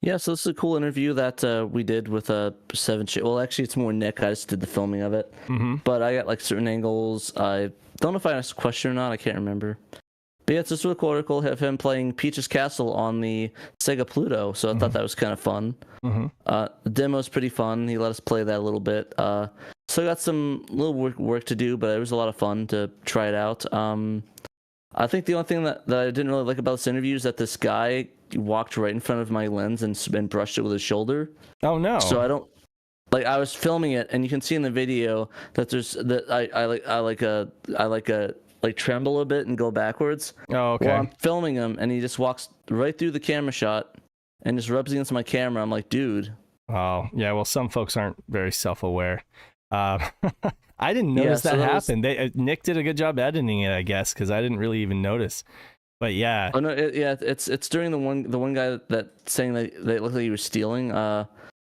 Yeah, so this is a cool interview that we did with Seven Shades. Well, actually, it's more Nick. I just did the filming of it. Mm-hmm. But I got like certain angles. I don't know if I asked a question or not. I can't remember. But yeah, it's just really cool article of him playing Peach's Castle on the Sega Pluto. So I thought that was kind of fun. Mm-hmm. The demo's pretty fun. He let us play that a little bit. So I got some little work to do, but it was a lot of fun to try it out. I think the only thing that I didn't really like about this interview is that this guy walked right in front of my lens and brushed it with his shoulder. Oh no! So I don't like. I was filming it, and you can see in the video that there's that I tremble a bit and go backwards. Oh, okay. While I'm filming him, and he just walks right through the camera shot and just rubs against my camera. I'm like, dude. Oh yeah. Well, some folks aren't very self-aware. I didn't notice that happened. Nick did a good job editing it, I guess, because I didn't really even notice. But yeah. Oh no, it's during the one guy that saying that it looked like he was stealing.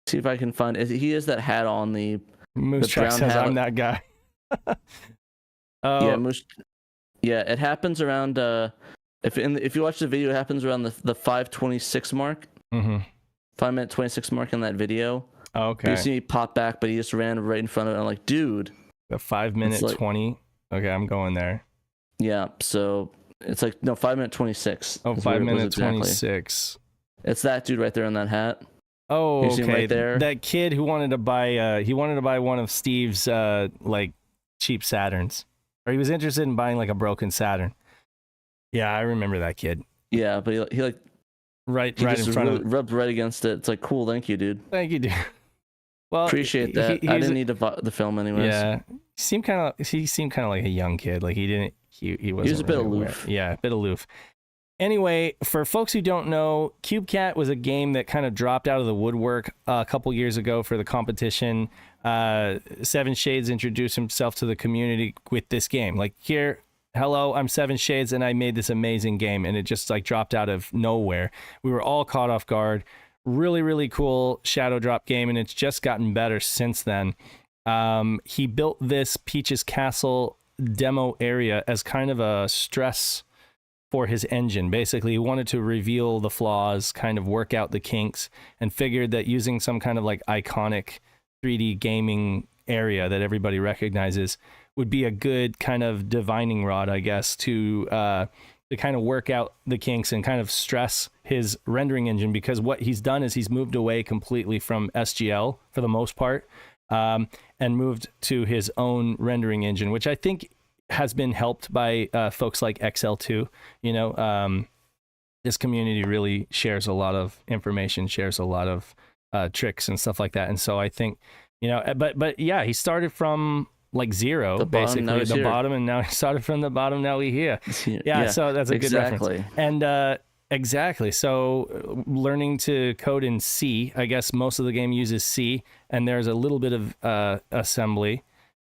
See if I can find it. He has that hat on, the Moose Truck says I'm that guy. Oh yeah, Moose. Yeah, it happens around. If you watch the video, it happens around the 5:26 mark. Mm-hmm. 5-minute 26 mark in that video. Oh, okay. You see me pop back, but he just ran right in front of it. I'm like, dude. The 5-minute 20. Okay, I'm going there. Yeah, so it's like 5-minute 26. Oh, 5-minute 26. It's that dude right there in that hat. Oh, okay. Right there? That kid who wanted to buy one of Steve's like cheap Saturns, or he was interested in buying like a broken Saturn. Yeah, I remember that kid. Yeah, but he like right in front of rubbed right against it. It's like, cool, thank you, dude. Thank you, dude. Well, appreciate that. I didn't need the film anyways. Yeah, he seemed kind of like a young kid. Like he was a bit aloof. Yeah, a bit aloof. Anyway, for folks who don't know, CubeCat was a game that kind of dropped out of the woodwork a couple years ago for the competition. Seven Shades introduced himself to the community with this game. Like, here, hello, I'm Seven Shades, and I made this amazing game, and it just like dropped out of nowhere. We were all caught off guard. Really, really cool shadow drop game, and it's just gotten better since then. He built this Peach's Castle demo area as kind of a stress for his engine. Basically, he wanted to reveal the flaws, kind of work out the kinks, and figured that using some kind of like iconic 3D gaming area that everybody recognizes would be a good kind of divining rod, I guess, to kind of work out the kinks and kind of stress his rendering engine, because what he's done is he's moved away completely from SGL for the most part. and moved to his own rendering engine, which I think has been helped by folks like XL2. You know, this community really shares a lot of information, shares a lot of tricks and stuff like that. And so I think, you know, but yeah, he started from like zero, basically the bottom, and now he started from the bottom. Now we're here. Yeah, so that's a good reference. And exactly. So learning to code in C, I guess most of the game uses C, and there's a little bit of assembly,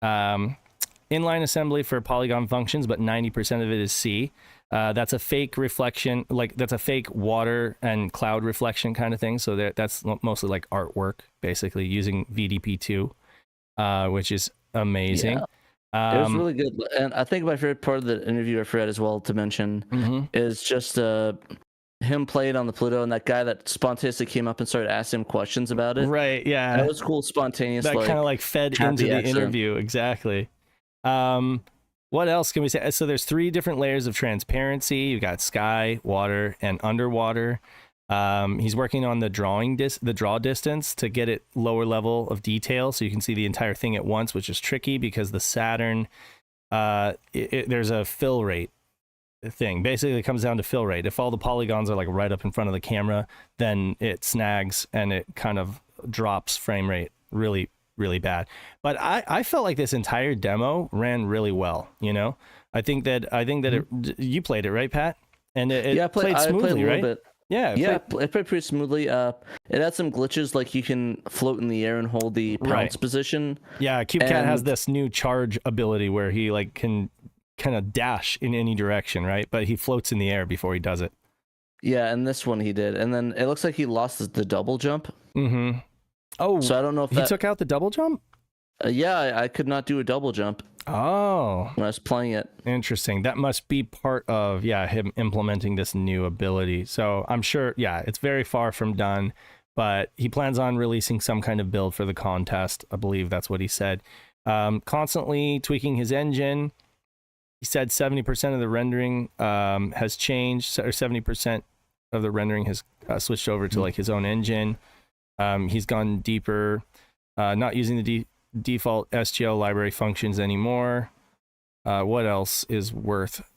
inline assembly for polygon functions, but 90% of it is C. That's a fake reflection, like that's a fake water and cloud reflection kind of thing. So that's mostly like artwork, basically using VDP2, which is amazing. It was really good. And I think my favorite part of the interview I forgot as well to mention is just him playing on the Pluto, and that guy that spontaneously came up and started asking him questions about it. Right, yeah. That was cool, spontaneous. That kind of like fed into the interview, exactly. What else can we say? So there's 3 different layers of transparency. You've got sky, water, and underwater. He's working on the draw distance to get it lower level of detail, so you can see the entire thing at once, which is tricky because the Saturn, there's a fill rate thing. Basically, it comes down to fill rate. If all the polygons are like right up in front of the camera, then it snags and it kind of drops frame rate really bad. But I felt like this entire demo ran really well. You know, I think that you played it, right, Pat? And it played smoothly, right? Bit. It played pretty smoothly. It had some glitches, like you can float in the air and hold the pounce position. Yeah, CubeCat has this new charge ability where he like can kind of dash in any direction, right? But he floats in the air before he does it. Yeah, and this one he did. And then it looks like he lost the double jump. Oh, so I don't know if he took out the double jump? Yeah, I could not do a double jump. Oh, when I was playing it. Interesting. That must be part of him implementing this new ability. So I'm sure, it's very far from done, but he plans on releasing some kind of build for the contest. I believe that's what he said. Constantly tweaking his engine. He said 70% of the rendering has changed, or 70% of the rendering has switched over to like his own engine. He's gone deeper, not using the default SGL library functions anymore. What else is worth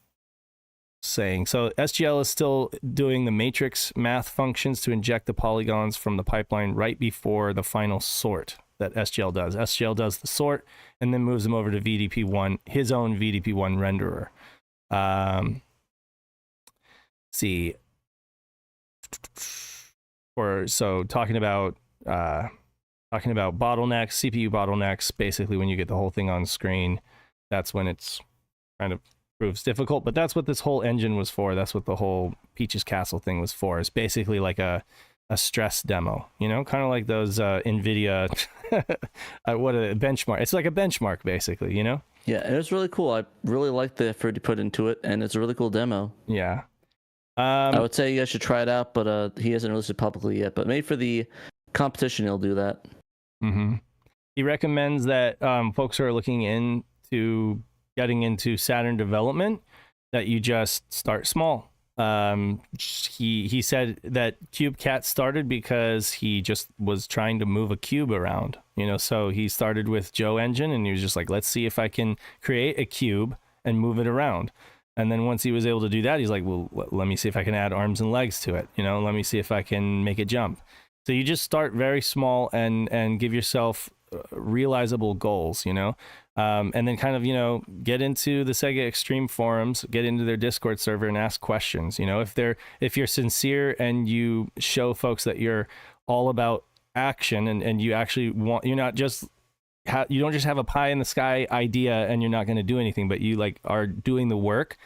saying? So SGL is still doing the matrix math functions to inject the polygons from the pipeline right before the final sort that SGL does. SGL does the sort and then moves them over to VDP1, his own VDP1 renderer. See. So talking about bottlenecks, CPU bottlenecks, basically when you get the whole thing on screen, that's when it's kind of proves difficult. But that's what this whole engine was for. That's what the whole Peach's Castle thing was for. It's basically like a stress demo, you know, kind of like those NVIDIA, what a benchmark. It's like a benchmark, basically, you know? Yeah, it was really cool. I really liked the effort he put into it, and it's a really cool demo. Yeah. I would say you guys should try it out, but he hasn't released it publicly yet. But maybe for the competition, he'll do that. He recommends that folks who are looking into getting into Saturn development, that you just start small. He said that CubeCat started because he just was trying to move a cube around, you know. So he started with Joe Engine, and he was just like, let's see if I can create a cube and move it around. And then once he was able to do that, he's like, well, let me see if I can add arms and legs to it. You know, let me see if I can make it jump. So you just start very small and give yourself realizable goals, you know, and then kind of, you know, get into the Sega Extreme forums, get into their Discord server and ask questions. You know, if you're sincere and you show folks that you're all about action and you actually want, you're not just, you don't just have a pie in the sky idea and you're not going to do anything, but you like are doing the work,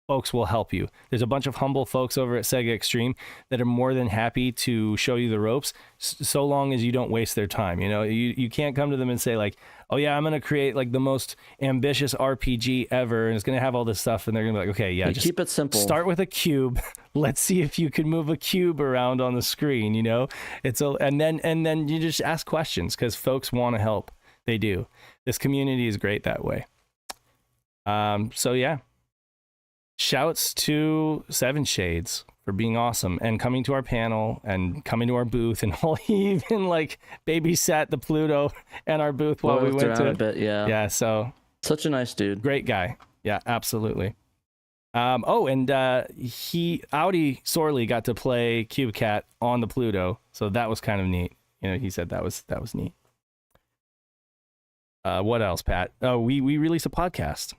folks will help you. There's a bunch of humble folks over at Sega Extreme that are more than happy to show you the ropes, so long as you don't waste their time. You know, you can't come to them and say like, oh yeah, I'm going to create like the most ambitious RPG ever, and it's going to have all this stuff, and they're going to be like, okay, yeah, just keep it simple. Start with a cube. Let's see if you can move a cube around on the screen. You know, and then you just ask questions because folks want to help. They do. This community is great that way. So yeah. Shouts to Seven Shades for for being awesome and coming to our panel and coming to our booth, and he even like babysat the Pluto and our booth while we went to a bit, yeah. So such a nice dude, great guy. Yeah, absolutely. And Audi Sorley got to play CubeCat on the Pluto, so that was kind of neat. He said that was neat. What else, Pat? Oh, we released a podcast.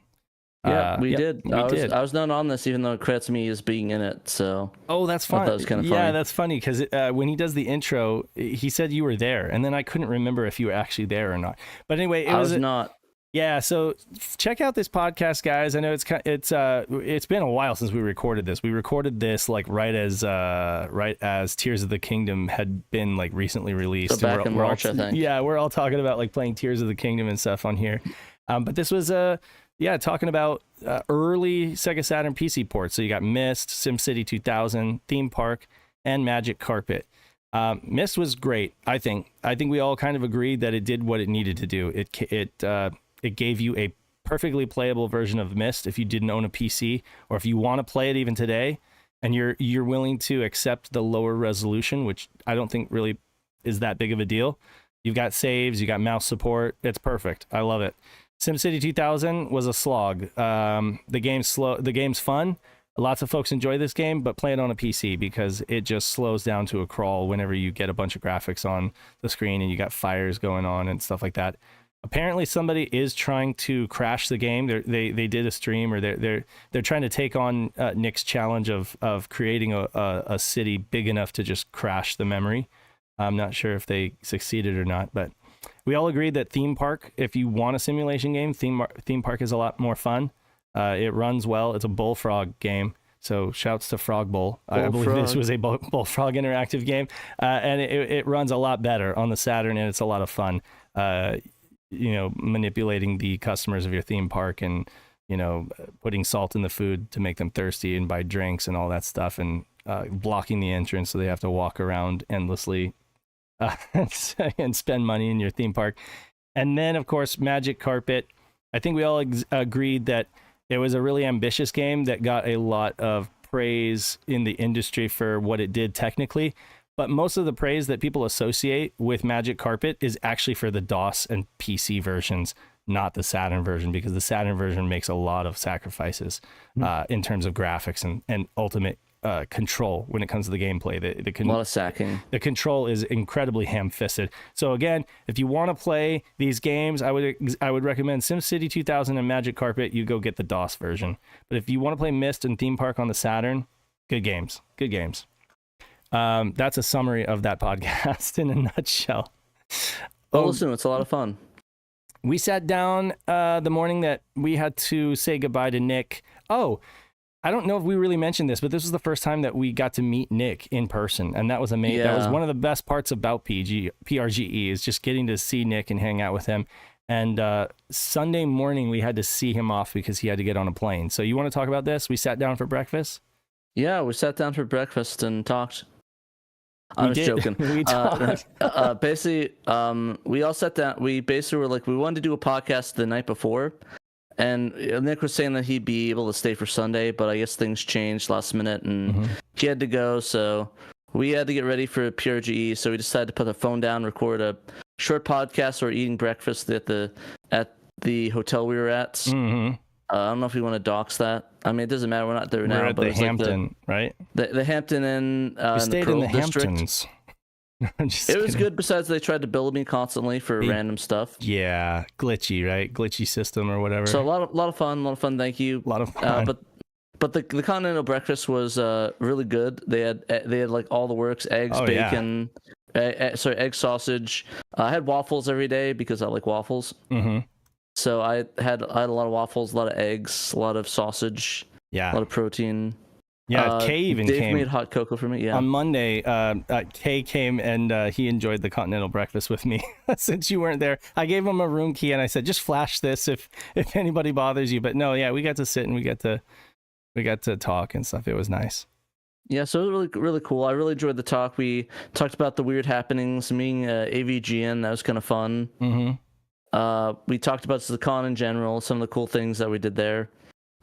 Yeah, we did. I was not on this, even though it credits me as being in it. So that's fun. That was kind of funny. Yeah, that's funny because when he does the intro, he said you were there, and then I couldn't remember if you were actually there or not. But anyway, I was not. Yeah, so check out this podcast, guys. I know it's been a while since we recorded this. We recorded this like right as Tears of the Kingdom had been like recently released. So back in March, I think. Yeah, we're all talking about like playing Tears of the Kingdom and stuff on here. But this was talking about early Sega Saturn PC ports. So you got Myst, SimCity 2000, Theme Park, and Magic Carpet. Myst was great. I think we all kind of agreed that it did what it needed to do. It gave you a perfectly playable version of Myst if you didn't own a PC, or if you want to play it even today, and you're willing to accept the lower resolution, which I don't think really is that big of a deal. You've got saves, you got mouse support. It's perfect. I love it. SimCity 2000 was a slog. The game's fun. Lots of folks enjoy this game, but play it on a PC because it just slows down to a crawl whenever you get a bunch of graphics on the screen and you got fires going on and stuff like that. Apparently somebody is trying to crash the game. They did a stream, or they're trying to take on Nick's challenge of creating a city big enough to just crash the memory. I'm not sure if they succeeded or not, but we all agreed that Theme Park, if you want a simulation game, Theme Park is a lot more fun. It runs well. It's a Bullfrog game, so shouts to Frog Bowl. I believe this was a Bullfrog interactive game, and it runs a lot better on the Saturn, and it's a lot of fun. Manipulating the customers of your theme park and, putting salt in the food to make them thirsty and buy drinks and all that stuff, and blocking the entrance so they have to walk around endlessly and spend money in your theme park. And then, of course, Magic Carpet. I think we all agreed that it was a really ambitious game that got a lot of praise in the industry for what it did technically. But most of the praise that people associate with Magic Carpet is actually for the DOS and PC versions, not the Saturn version, because the Saturn version makes a lot of sacrifices in terms of graphics and ultimate control when it comes to the gameplay. A lot of sacking. The control is incredibly ham-fisted. So again, if you want to play these games, I would recommend SimCity 2000 and Magic Carpet. You go get the DOS version. But if you want to play Myst and Theme Park on the Saturn, good games. Good games. That's a summary of that podcast in a nutshell. Listen, it's a lot of fun. We sat down the morning that we had to say goodbye to Nick. Oh, I don't know if we really mentioned this, but this was the first time that we got to meet Nick in person, and that was amazing. Yeah. That was one of the best parts about PRGE is just getting to see Nick and hang out with him. And Sunday morning, we had to see him off because he had to get on a plane. So you want to talk about this? We sat down for breakfast? Yeah, we sat down for breakfast and talked. I was joking. We talked. Basically, we all sat down. We basically were like, we wanted to do a podcast the night before. And Nick was saying that he'd be able to stay for Sunday, but I guess things changed last minute and he had to go. So we had to get ready for PRGE. So we decided to put the phone down, record a short podcast or eating breakfast at the hotel we were at. Mm-hmm. I don't know if we want to dox that. I mean, it doesn't matter. We're not there now. We're at but the Hampton, right? The Hampton Inn. We stayed in the district. Hamptons. It was good. Besides, they tried to bill me constantly for random stuff. Yeah, glitchy, right? Glitchy system or whatever. So a lot of fun. Thank you. A lot of fun. But the continental breakfast was really good. They had like all the works: eggs, bacon, egg sausage. I had waffles every day because I like waffles. Mm-hmm. So I had a lot of waffles, a lot of eggs, a lot of sausage, a lot of protein. Yeah, Kay even Dave came. Made hot cocoa for me. Yeah. On Monday, Kay came and he enjoyed the continental breakfast with me. Since you weren't there, I gave him a room key and I said, just flash this if anybody bothers you. But no, yeah, we got to sit and we got to talk and stuff. It was nice. Yeah, so it was really, really cool. I really enjoyed the talk. We talked about the weird happenings, meeting AVGN. That was kind of fun. Mm-hmm. We talked about the con in general, some of the cool things that we did there.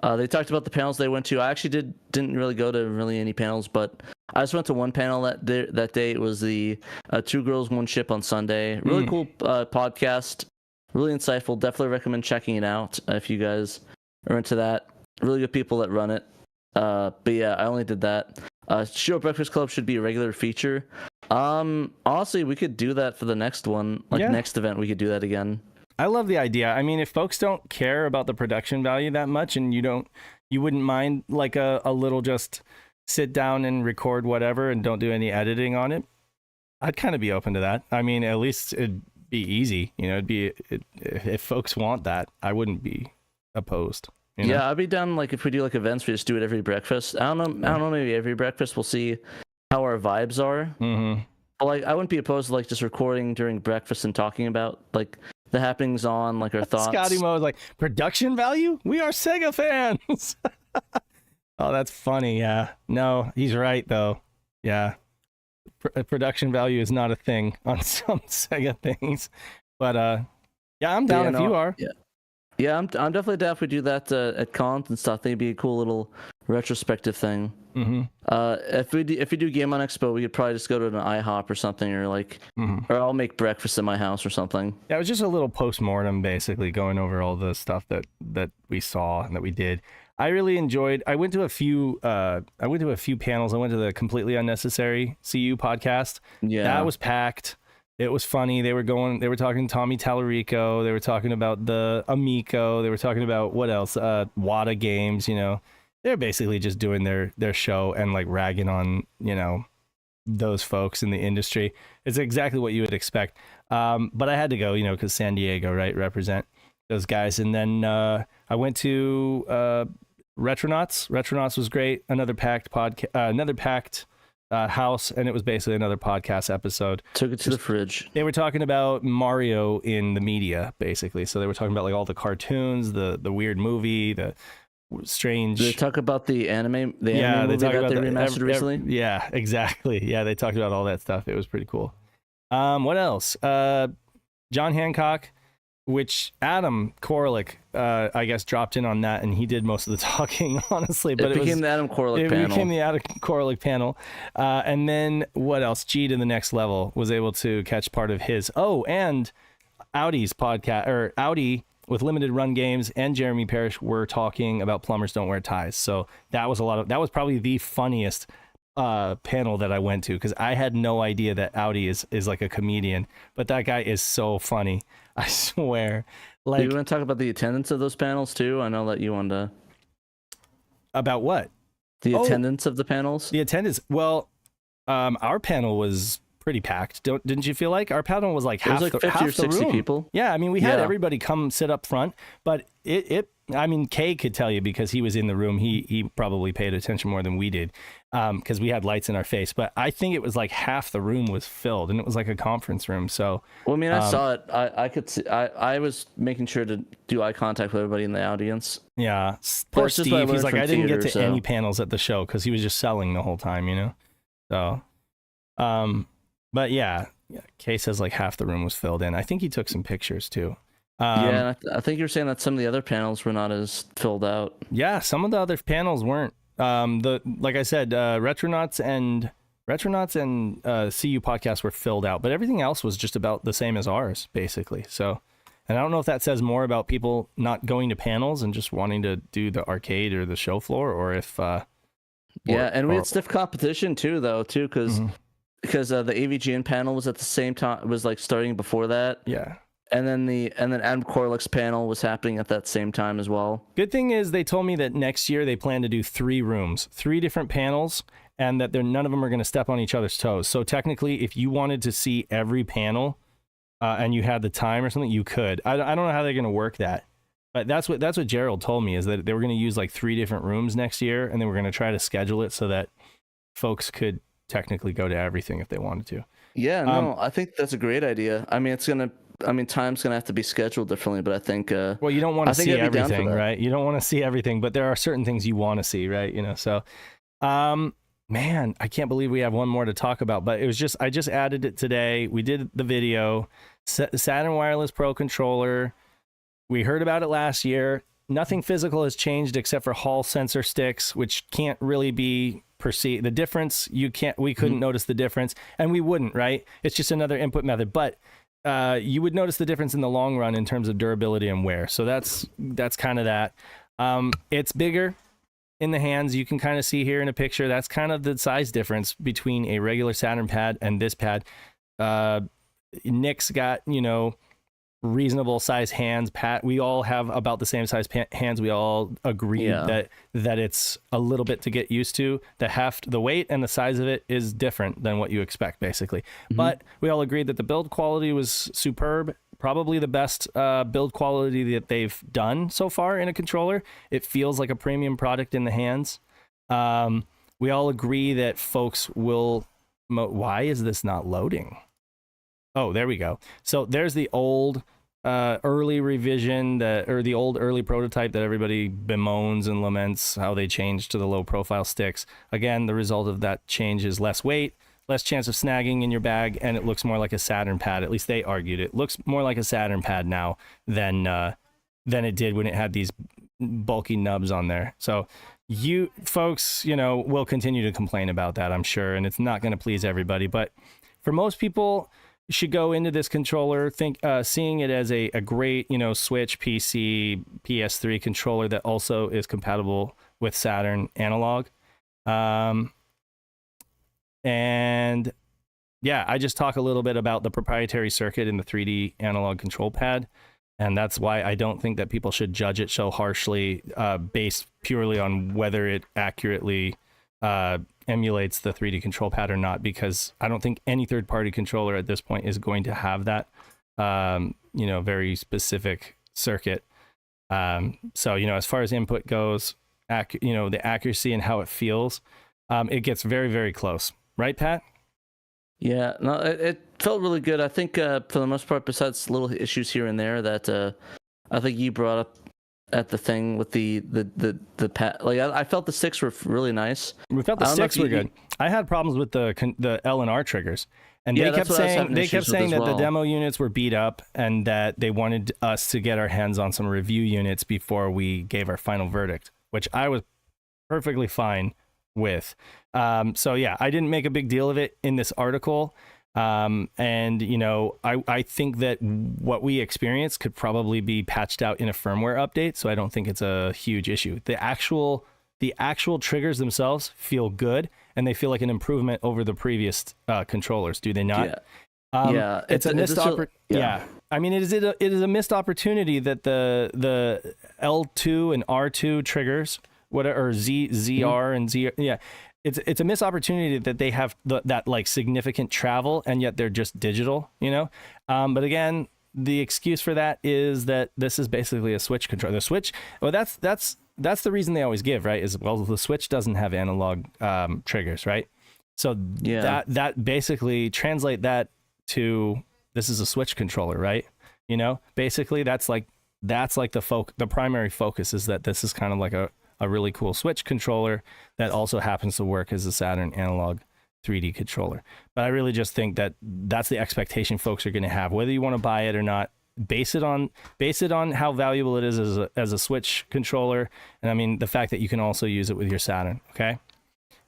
They talked about the panels they went to. I actually didn't really go to really any panels, but I just went to one panel that day. It was the Two Girls, One Ship on Sunday. Really cool podcast. Really insightful. Definitely recommend checking it out if you guys are into that. Really good people that run it. But yeah, I only did that. SHIRO Breakfast Club should be a regular feature. Honestly, we could do that for the next one. Next event, we could do that again. I love the idea. I mean, if folks don't care about the production value that much, and you wouldn't mind like a little just sit down and record whatever and don't do any editing on it, I'd kind of be open to that. I mean, at least it'd be easy. If folks want that, I wouldn't be opposed. Yeah, I'd be down. Like if we do like events, we just do it every breakfast. I don't know. Maybe every breakfast, we'll see how our vibes are. Mm-hmm. But like, I wouldn't be opposed to like just recording during breakfast and talking about like the happenings on like our thoughts. Scotty Mo is like, production value? We are Sega fans. Oh, that's funny. Yeah. No, he's right though. Yeah. Production value is not a thing on some Sega things. But yeah, I'm down if you are. Yeah. Yeah, I'm definitely down if we do that at cons and stuff. That'd be a cool little retrospective thing. Mm-hmm. If we do Game on Expo, we could probably just go to an IHOP or something, or like, or I'll make breakfast in my house or something. Yeah, it was just a little post-mortem, basically going over all the stuff that we saw and that we did. I really enjoyed. I went to a few panels. I went to the Completely Unnecessary CU podcast. Yeah, that was packed. It was funny. They were talking Tommy Tallarico. They were talking about the Amico. They were talking about what else? WADA games, They're basically just doing their show and like ragging on, those folks in the industry. It's exactly what you would expect. But I had to go, because San Diego, right? Represent those guys. And then I went to Retronauts. Retronauts was great. Another packed house, and it was basically another podcast episode. Took it to the fridge. They were talking about Mario in the media, basically. So they were talking about like all the cartoons, the weird movie, the strange. Did they talk about the anime? The anime movie that they remastered recently. Yeah, exactly. Yeah, they talked about all that stuff. It was pretty cool. What else? John Hancock, which Adam Korlick, I guess, dropped in on that, and he did most of the talking, honestly. But it became the Adam Korlick panel. It became the Adam Korlick panel. And then what else? G to the Next Level was able to catch part of his. Oh, and Audi's podcast, or Audi with Limited Run Games and Jeremy Parrish were talking about Plumbers Don't Wear Ties. So that was that was probably the funniest panel that I went to, because I had no idea that Audi is like a comedian, but that guy is so funny. I swear. Like, do you want to talk about the attendance of those panels too? I know that you wanted to. About what? The attendance of the panels? The attendance. Well, our panel was pretty packed. Didn't you feel like our panel was like half 50 or 60 room. people? Yeah, I mean, we had everybody come sit up front, but I mean, Kay could tell you because he was in the room. He probably paid attention more than we did, because we had lights in our face. But I think it was like half the room was filled, and it was like a conference room. So, well, I mean, I saw it. I could see. I was making sure to do eye contact with everybody in the audience. Yeah, poor Steve. He's like, I didn't get to any panels at the show because he was just selling the whole time, So, but yeah, Kay says like half the room was filled in. I think he took some pictures too. Yeah, I think you were saying that some of the other panels were not as filled out. Yeah, some of the other panels weren't. Like I said, Retronauts and CU podcasts were filled out, but everything else was just about the same as ours, basically. So, and I don't know if that says more about people not going to panels and just wanting to do the arcade or the show floor, or if we had stiff competition too, because the AVGN panel was at the same time, was like starting before that. Yeah. And then Adam Korlick's panel was happening at that same time as well. Good thing is they told me that next year they plan to do 3 rooms, 3 different panels, and that none of them are going to step on each other's toes. So technically, if you wanted to see every panel and you had the time or something, you could. I don't know how they're going to work that, but that's what Gerald told me, is that they were going to use like 3 different rooms next year, and they were going to try to schedule it so that folks could technically go to everything if they wanted to. Yeah, no, I think that's a great idea. I mean, time's going to have to be scheduled differently, but I think... well, you don't want to see everything, right? You don't want to see everything, but there are certain things you want to see, right? So, man, I can't believe we have one more to talk about, but it was I just added it today. We did the video, Saturn Wireless Pro controller. We heard about it last year. Nothing physical has changed except for Hall sensor sticks, which can't really be perceived. The difference, we couldn't notice the difference, and we wouldn't, right? It's just another input method, but you would notice the difference in the long run in terms of durability and wear. So that's kind of that. It's bigger in the hands. You can kind of see here in a picture, that's kind of the size difference between a regular Saturn pad and this pad. Nick's got, reasonable size hands. Pat, we all have about the same size hands. We all agree that it's a little bit to get used to. The heft, the weight, and the size of it is different than what you expect, basically. But we all agreed that the build quality was superb. Probably the best build quality that they've done so far in a controller. It feels like a premium product in the hands. We all agree that folks will... Why is this not loading? Oh, there we go. So there's the old early revision, or the old early prototype that everybody bemoans and laments how they changed to the low profile sticks. Again, the result of that change is less weight, less chance of snagging in your bag, and it looks more like a Saturn pad. At least they argued it looks more like a Saturn pad now than it did when it had these bulky nubs on there. So you folks, will continue to complain about that, I'm sure, and it's not going to please everybody. But for most people, you should go into this controller seeing it as a great, Switch, PC, PS3 controller that also is compatible with Saturn analog. And yeah, I just talk a little bit about the proprietary circuit in the 3D analog control pad. And that's why I don't think that people should judge it so harshly based purely on whether it accurately emulates the 3D control pad or not, because I don't think any third-party controller at this point is going to have that, very specific circuit. So, as far as input goes, the accuracy and how it feels, it gets very, very close. Right, Pat? Yeah, no, it felt really good. I think for the most part, besides little issues here and there that I think you brought up at the thing with the pad, like I felt the sticks were really nice. We felt the sticks were good. I had problems with the L and R triggers, and they kept saying that the demo units were beat up and that they wanted us to get our hands on some review units before we gave our final verdict, which I was perfectly fine with. So yeah, I didn't make a big deal of it in this article. And I think that what we experienced could probably be patched out in a firmware update. So I don't think it's a huge issue. The actual triggers themselves feel good, and they feel like an improvement over the previous controllers. Do they not? Yeah. It's a missed opportunity. Yeah. I mean, it is a missed opportunity that the L2 and R2 triggers, or ZR and Z. Yeah. It's a missed opportunity that they have that like significant travel, and yet they're just digital, But again, the excuse for that is that this is basically a Switch controller. The Switch, well, that's the reason they always give, right? Is, well, the Switch doesn't have analog triggers, right? So that basically translate that to, this is a Switch controller, right? Basically that's like the primary focus is that this is kind of like a really cool Switch controller that also happens to work as a Saturn analog 3D controller. But I really just think that that's the expectation folks are going to have, whether you want to buy it or not. Base it on how valuable it is as a Switch controller, and I mean the fact that you can also use it with your Saturn. Okay.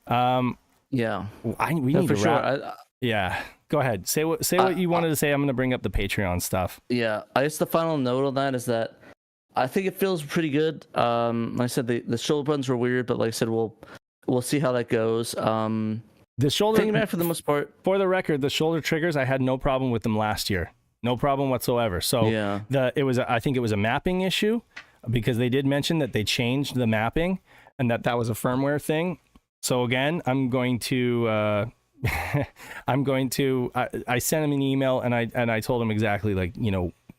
Yeah. We need to wrap. Sure. Yeah. Go ahead. Say what you wanted to say. I'm going to bring up the Patreon stuff. Yeah. I guess the final note on that is that I think it feels pretty good. Like I said, the shoulder buttons were weird, but like I said, we'll see how that goes. The shoulder, thinking back for the most part, for the record, the shoulder triggers, I had no problem with them last year. No problem whatsoever. So I think it was a mapping issue, because they did mention that they changed the mapping and that was a firmware thing. So again, I sent him an email and I told him exactly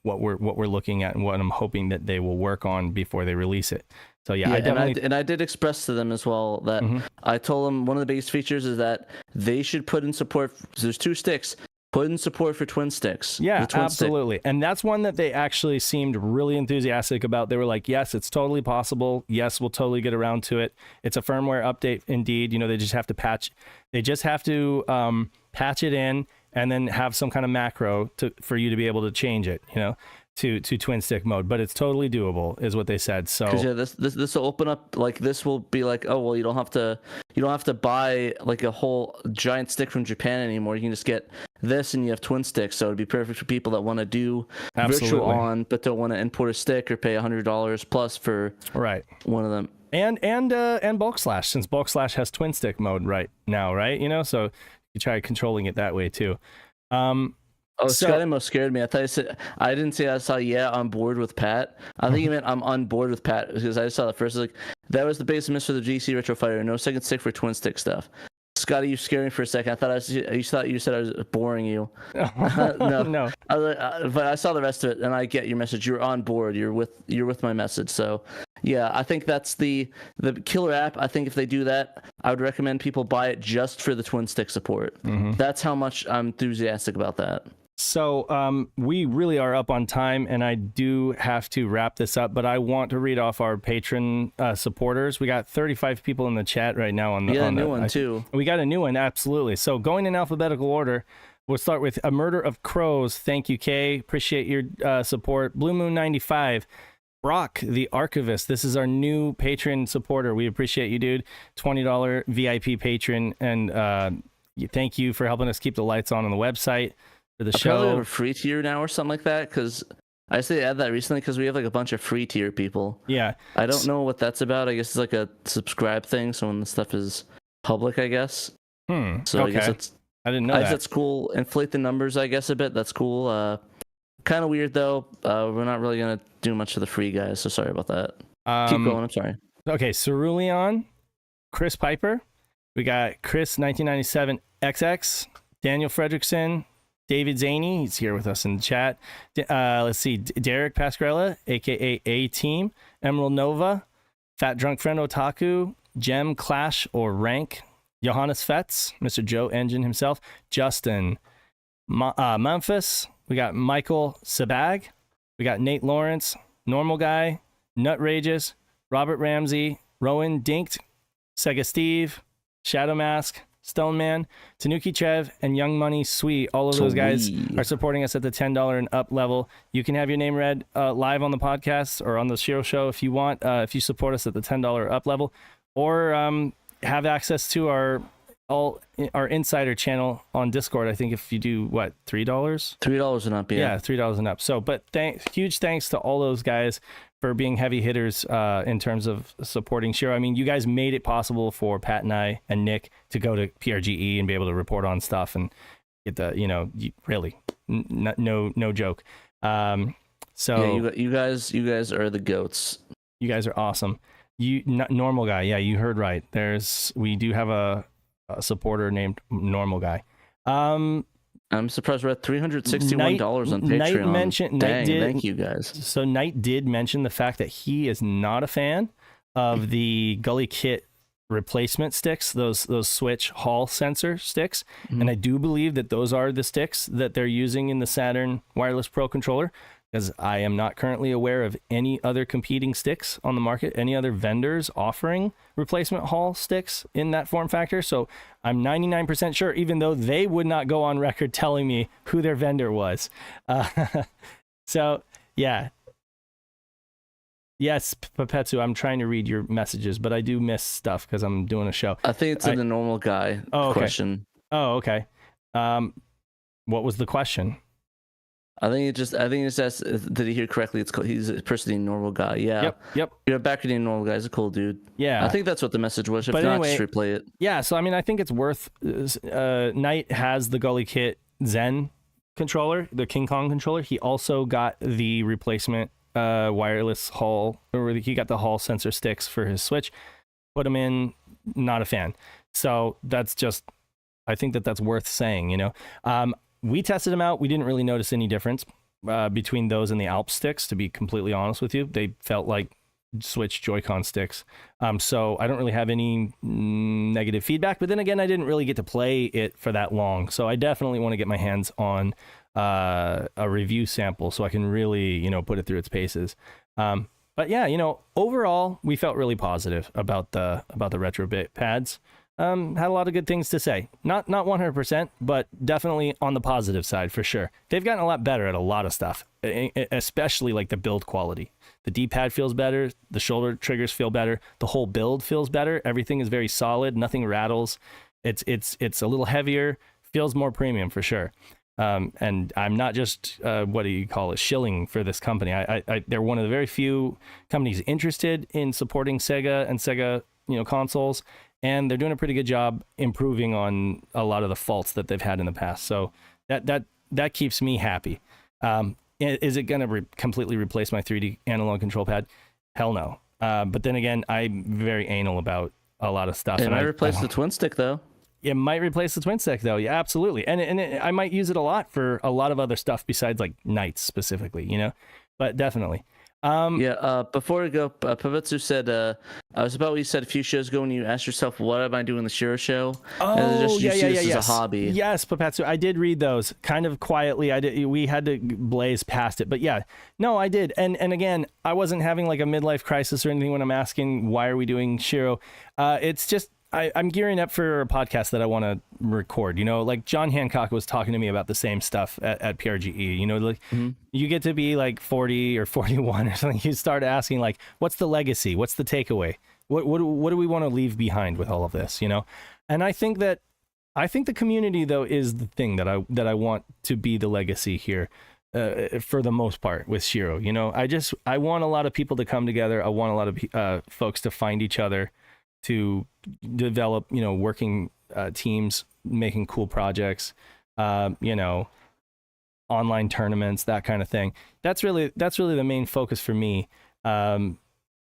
what we're looking at and what I'm hoping that they will work on before they release it. So yeah, I did express to them as well that I told them one of the biggest features is that they should put in support. So there's two sticks. Put in support for twin sticks. Yeah, absolutely. And that's one that they actually seemed really enthusiastic about. They were like, yes, it's totally possible. Yes, we'll totally get around to it. It's a firmware update indeed. They just have to patch it in and then have some kind of macro for you to be able to change it. to twin stick mode, but it's totally doable, is what they said. So yeah, this will open up, like, this will be like, oh well, you don't have to buy like a whole giant stick from Japan anymore. You can just get this and you have twin sticks. So it'd be perfect for people that want to do virtual on but don't want to import a stick or pay $100 plus for one of them. And bulk slash, since bulk slash has twin stick mode right now, right? You know, so you try controlling it that way too. Scott almost scared me. I thought you said, I didn't say I saw on board with Pat. I think you meant I'm on board with Pat, because I saw the first, like, that was the biggest miss for the GC Retro Fighter. No second stick for twin stick stuff. Scotty, you scared me for a second. I thought you said I was boring you. No. I was like, but I saw the rest of it, and I get your message. You're on board. You're with my message. So yeah, I think that's the killer app. I think if they do that, I would recommend people buy it just for the twin stick support. Mm-hmm. That's how much I'm enthusiastic about that. So we really are up on time, and I do have to wrap this up, but I want to read off our patron supporters. We got 35 people in the chat right now. A new one too. We got a new one, absolutely. So going in alphabetical order, we'll start with A Murder of Crows. Thank you, Kay. Appreciate your support. Blue Moon 95. Brock, the Archivist. This is our new patron supporter. We appreciate you, dude. $20 VIP patron, and thank you for helping us keep the lights on the website. For the show. Probably have a free tier now or something like that, because I say add that recently because we have like a bunch of free tier people. Yeah, I don't know what that's about. I guess it's like a subscribe thing, so when the stuff is public, I guess. So okay. I guess I didn't know that. That's cool. Inflate the numbers, I guess, a bit. That's cool. Kind of weird though. We're not really gonna do much for the free guys, so sorry about that. Keep going. I'm sorry. Okay, Cerulean, Chris Piper. We got Chris 1997 XX, Daniel Fredrickson, David Zaney, he's here with us in the chat. Let's see, Derek Pascarella, aka A-Team, Emerald Nova, Fat Drunk Friend Otaku, Gem Clash or Rank, Johannes Fetz, Mr. Joe Engine himself, Justin, Memphis, we got Michael Sabag, we got Nate Lawrence, Normal Guy, Nutrageous, Robert Ramsey, Rowan Dinked, Sega Steve, Shadow Mask, Stone Man, Tanuki Trev, and Young Money Sweet. All of those guys are supporting us at the $10 and up level. You can have your name read live on the podcast or on the SHIRO show if you want, if you support us at the $10 up level, or have access to our insider channel on Discord. I think if you do $3? $3 and up, yeah, $3 and up. So, but huge thanks to all those guys for being heavy hitters in terms of supporting SHIRO. I mean, you guys made it possible for Pat and I and Nick to go to PRGE and be able to report on stuff and get the, really, no joke. So yeah, you guys are the goats. You guys are awesome. Normal Guy, yeah, you heard right. We do have a supporter named Normal Guy. I'm surprised we're at $361 on Patreon. Knight thank you guys. So Knight did mention the fact that he is not a fan of the Gully Kit replacement sticks, those Switch Hall sensor sticks, and I do believe that those are the sticks that they're using in the Saturn Wireless Pro controller, because I am not currently aware of any other competing sticks on the market, any other vendors offering replacement Hall sticks in that form factor. So I'm 99% sure, even though they would not go on record telling me who their vendor was. So, yeah. Yes, Papetsu, I'm trying to read your messages, but I do miss stuff because I'm doing a show. I think it's in the Normal Guy question. Oh, okay. What was the question? I think it's just, did he hear correctly? It's called, he's a person named Normal Guy. Yeah. Yep. You're back named Normal Guy. He's a cool dude. Yeah. I think that's what the message was. If but not, anyway, just replay it. Yeah. So, I mean, I think it's worth, Knight has the Gully Kit Zen controller, the King Kong controller. He also got the replacement wireless Hall, or he got the Hall sensor sticks for his Switch. Put him in, not a fan. So that's just, I think that's worth saying, We tested them out. We didn't really notice any difference between those and the Alp sticks, to be completely honest with you. They felt like Switch Joy-Con sticks. So I don't really have any negative feedback. But then again, I didn't really get to play it for that long. So I definitely want to get my hands on a review sample so I can really, put it through its paces. But yeah, overall, we felt really positive about the Retrobit pads. had a lot of good things to say. Not 100%, but definitely on the positive side for sure. They've gotten a lot better at a lot of stuff, especially like the build quality. The D-pad feels better. The shoulder triggers feel better. The whole build feels better. Everything is very solid. Nothing rattles. It's a little heavier. Feels more premium for sure. And I'm not just what do you call it, shilling for this company. They're one of the very few companies interested in supporting Sega and Sega consoles, and they're doing a pretty good job improving on a lot of the faults that they've had in the past. So that keeps me happy. Is it going to completely replace my 3D analog control pad? Hell no. But then again, I'm very anal about a lot of stuff. It might replace the twin stick though. It might replace the twin stick though. Yeah, absolutely. And I might use it a lot for a lot of other stuff besides like Knights specifically, but definitely. Before we go, Pavetsu said, I was about what you said a few shows ago when you asked yourself, what am I doing the SHIRO show? Oh, yeah. Yes. As a hobby. Yes, Pavetsu, I did read those kind of quietly. We had to blaze past it, but yeah, no, I did. And again, I wasn't having like a midlife crisis or anything when I'm asking, why are we doing SHIRO? It's just, I'm gearing up for a podcast that I want to record, like John Hancock was talking to me about the same stuff at PRGE, you get to be like 40 or 41 or something. You start asking like, what's the legacy? What's the takeaway? What do we want to leave behind with all of this, And I think the community though is the thing that I want to be the legacy here. For the most part with SHIRO, I want a lot of people to come together. I want a lot of folks to find each other, to develop, working teams, making cool projects, online tournaments, that kind of thing. That's really the main focus for me. And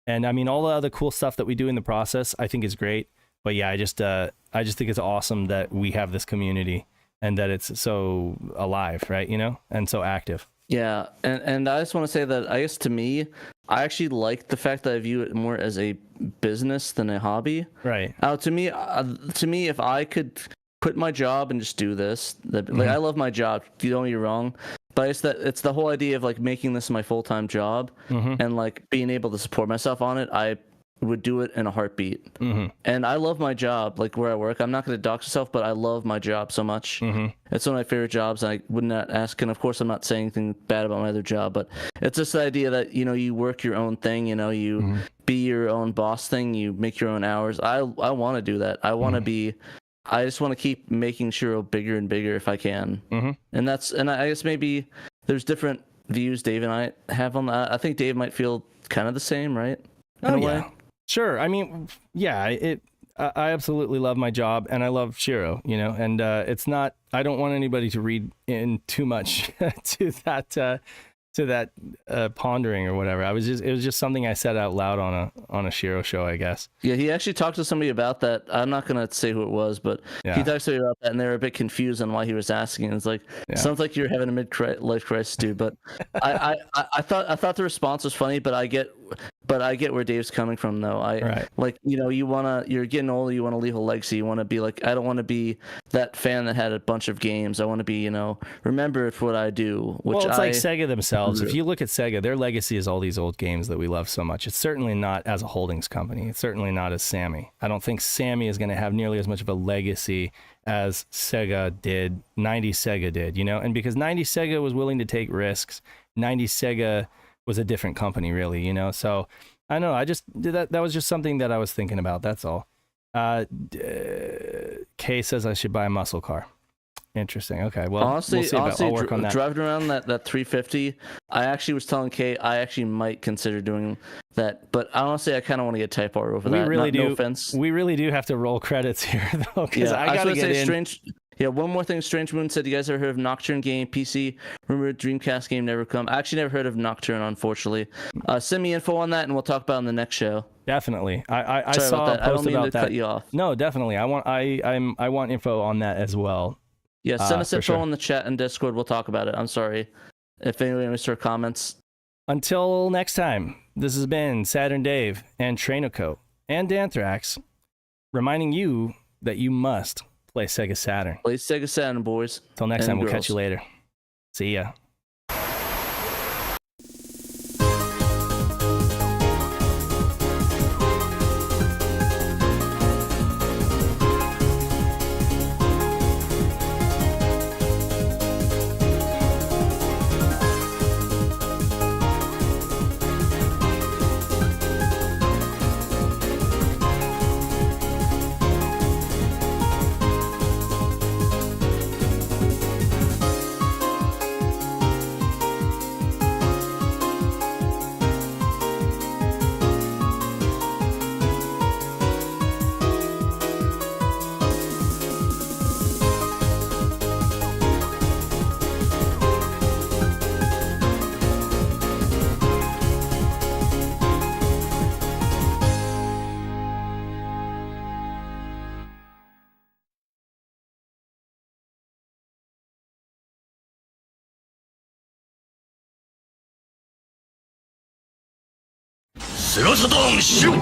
I mean, all the other cool stuff that we do in the process, I think is great. But yeah, I just think it's awesome that we have this community and that it's so alive, right? And so active. Yeah, and I just want to say that I guess to me, I actually like the fact that I view it more as a business than a hobby. Right. To me, if I could quit my job and just do this, like I love my job. Don't get me wrong, but it's the whole idea of like making this my full-time job and like being able to support myself on it. I would do it in a heartbeat. And I love my job, like where I work. I'm not going to dox myself, but I love my job so much. It's one of my favorite jobs. I would not ask, and of course I'm not saying anything bad about my other job, but it's just the idea that you work your own thing, you be your own boss thing, you make your own hours. I want to do that. I just want to keep making SHIRO bigger and bigger if I can. And I guess maybe there's different views Dave and I have on that. I think Dave might feel kind of the same, right? In a way. Sure. I mean, yeah, I absolutely love my job and I love SHIRO, and it's not, I don't want anybody to read in too much to that pondering or whatever. It was just something I said out loud on a SHIRO show, I guess. Yeah, he actually talked to somebody about that. I'm not gonna say who it was, but he talked to somebody about that, and they were a bit confused on why he was asking. It's like, sounds like you're having a midlife crisis, dude. But I thought the response was funny, but I get where Dave's coming from, though. Like, you're getting older, you want to leave a legacy. You want to be like, I don't want to be that fan that had a bunch of games. I want to be, remembered for what I do. Which it's like Sega themselves. If you look at Sega, their legacy is all these old games that we love so much. It's certainly not as a holdings company. It's certainly not as Sammy. I don't think Sammy is going to have nearly as much of a legacy as Sega did, 90s Sega did, and because 90s Sega was willing to take risks, 90s Sega was a different company, really, so I don't know. I just did that was just something that I was thinking about. That's all. Kay says I should buy a muscle car. Interesting. Okay. Well, honestly, I'll work on that. Driving around that 350, I actually was telling Kay I actually might consider doing that, but honestly, I kind of want to get Type R over that. No offense. We really do have to roll credits here, though, because I gotta get in. Strange. Yeah, one more thing. Strange Moon said, you guys ever heard of Nocturne game, PC? Remember Dreamcast game never come? I actually never heard of Nocturne, unfortunately. Send me info on that, and we'll talk about it in the next show. Definitely. I saw a post about that. I don't mean to cut you off. No, definitely. I want info on that as well. Yeah, send us info in the chat and Discord. We'll talk about it. I'm sorry if anyone missed our comments. Until next time, this has been Saturn Dave and TraynoCo and Danthrax, reminding you that you must play Sega Saturn. Play Sega Saturn, boys. Until next time, we'll catch you later. See ya. セガサターンシロ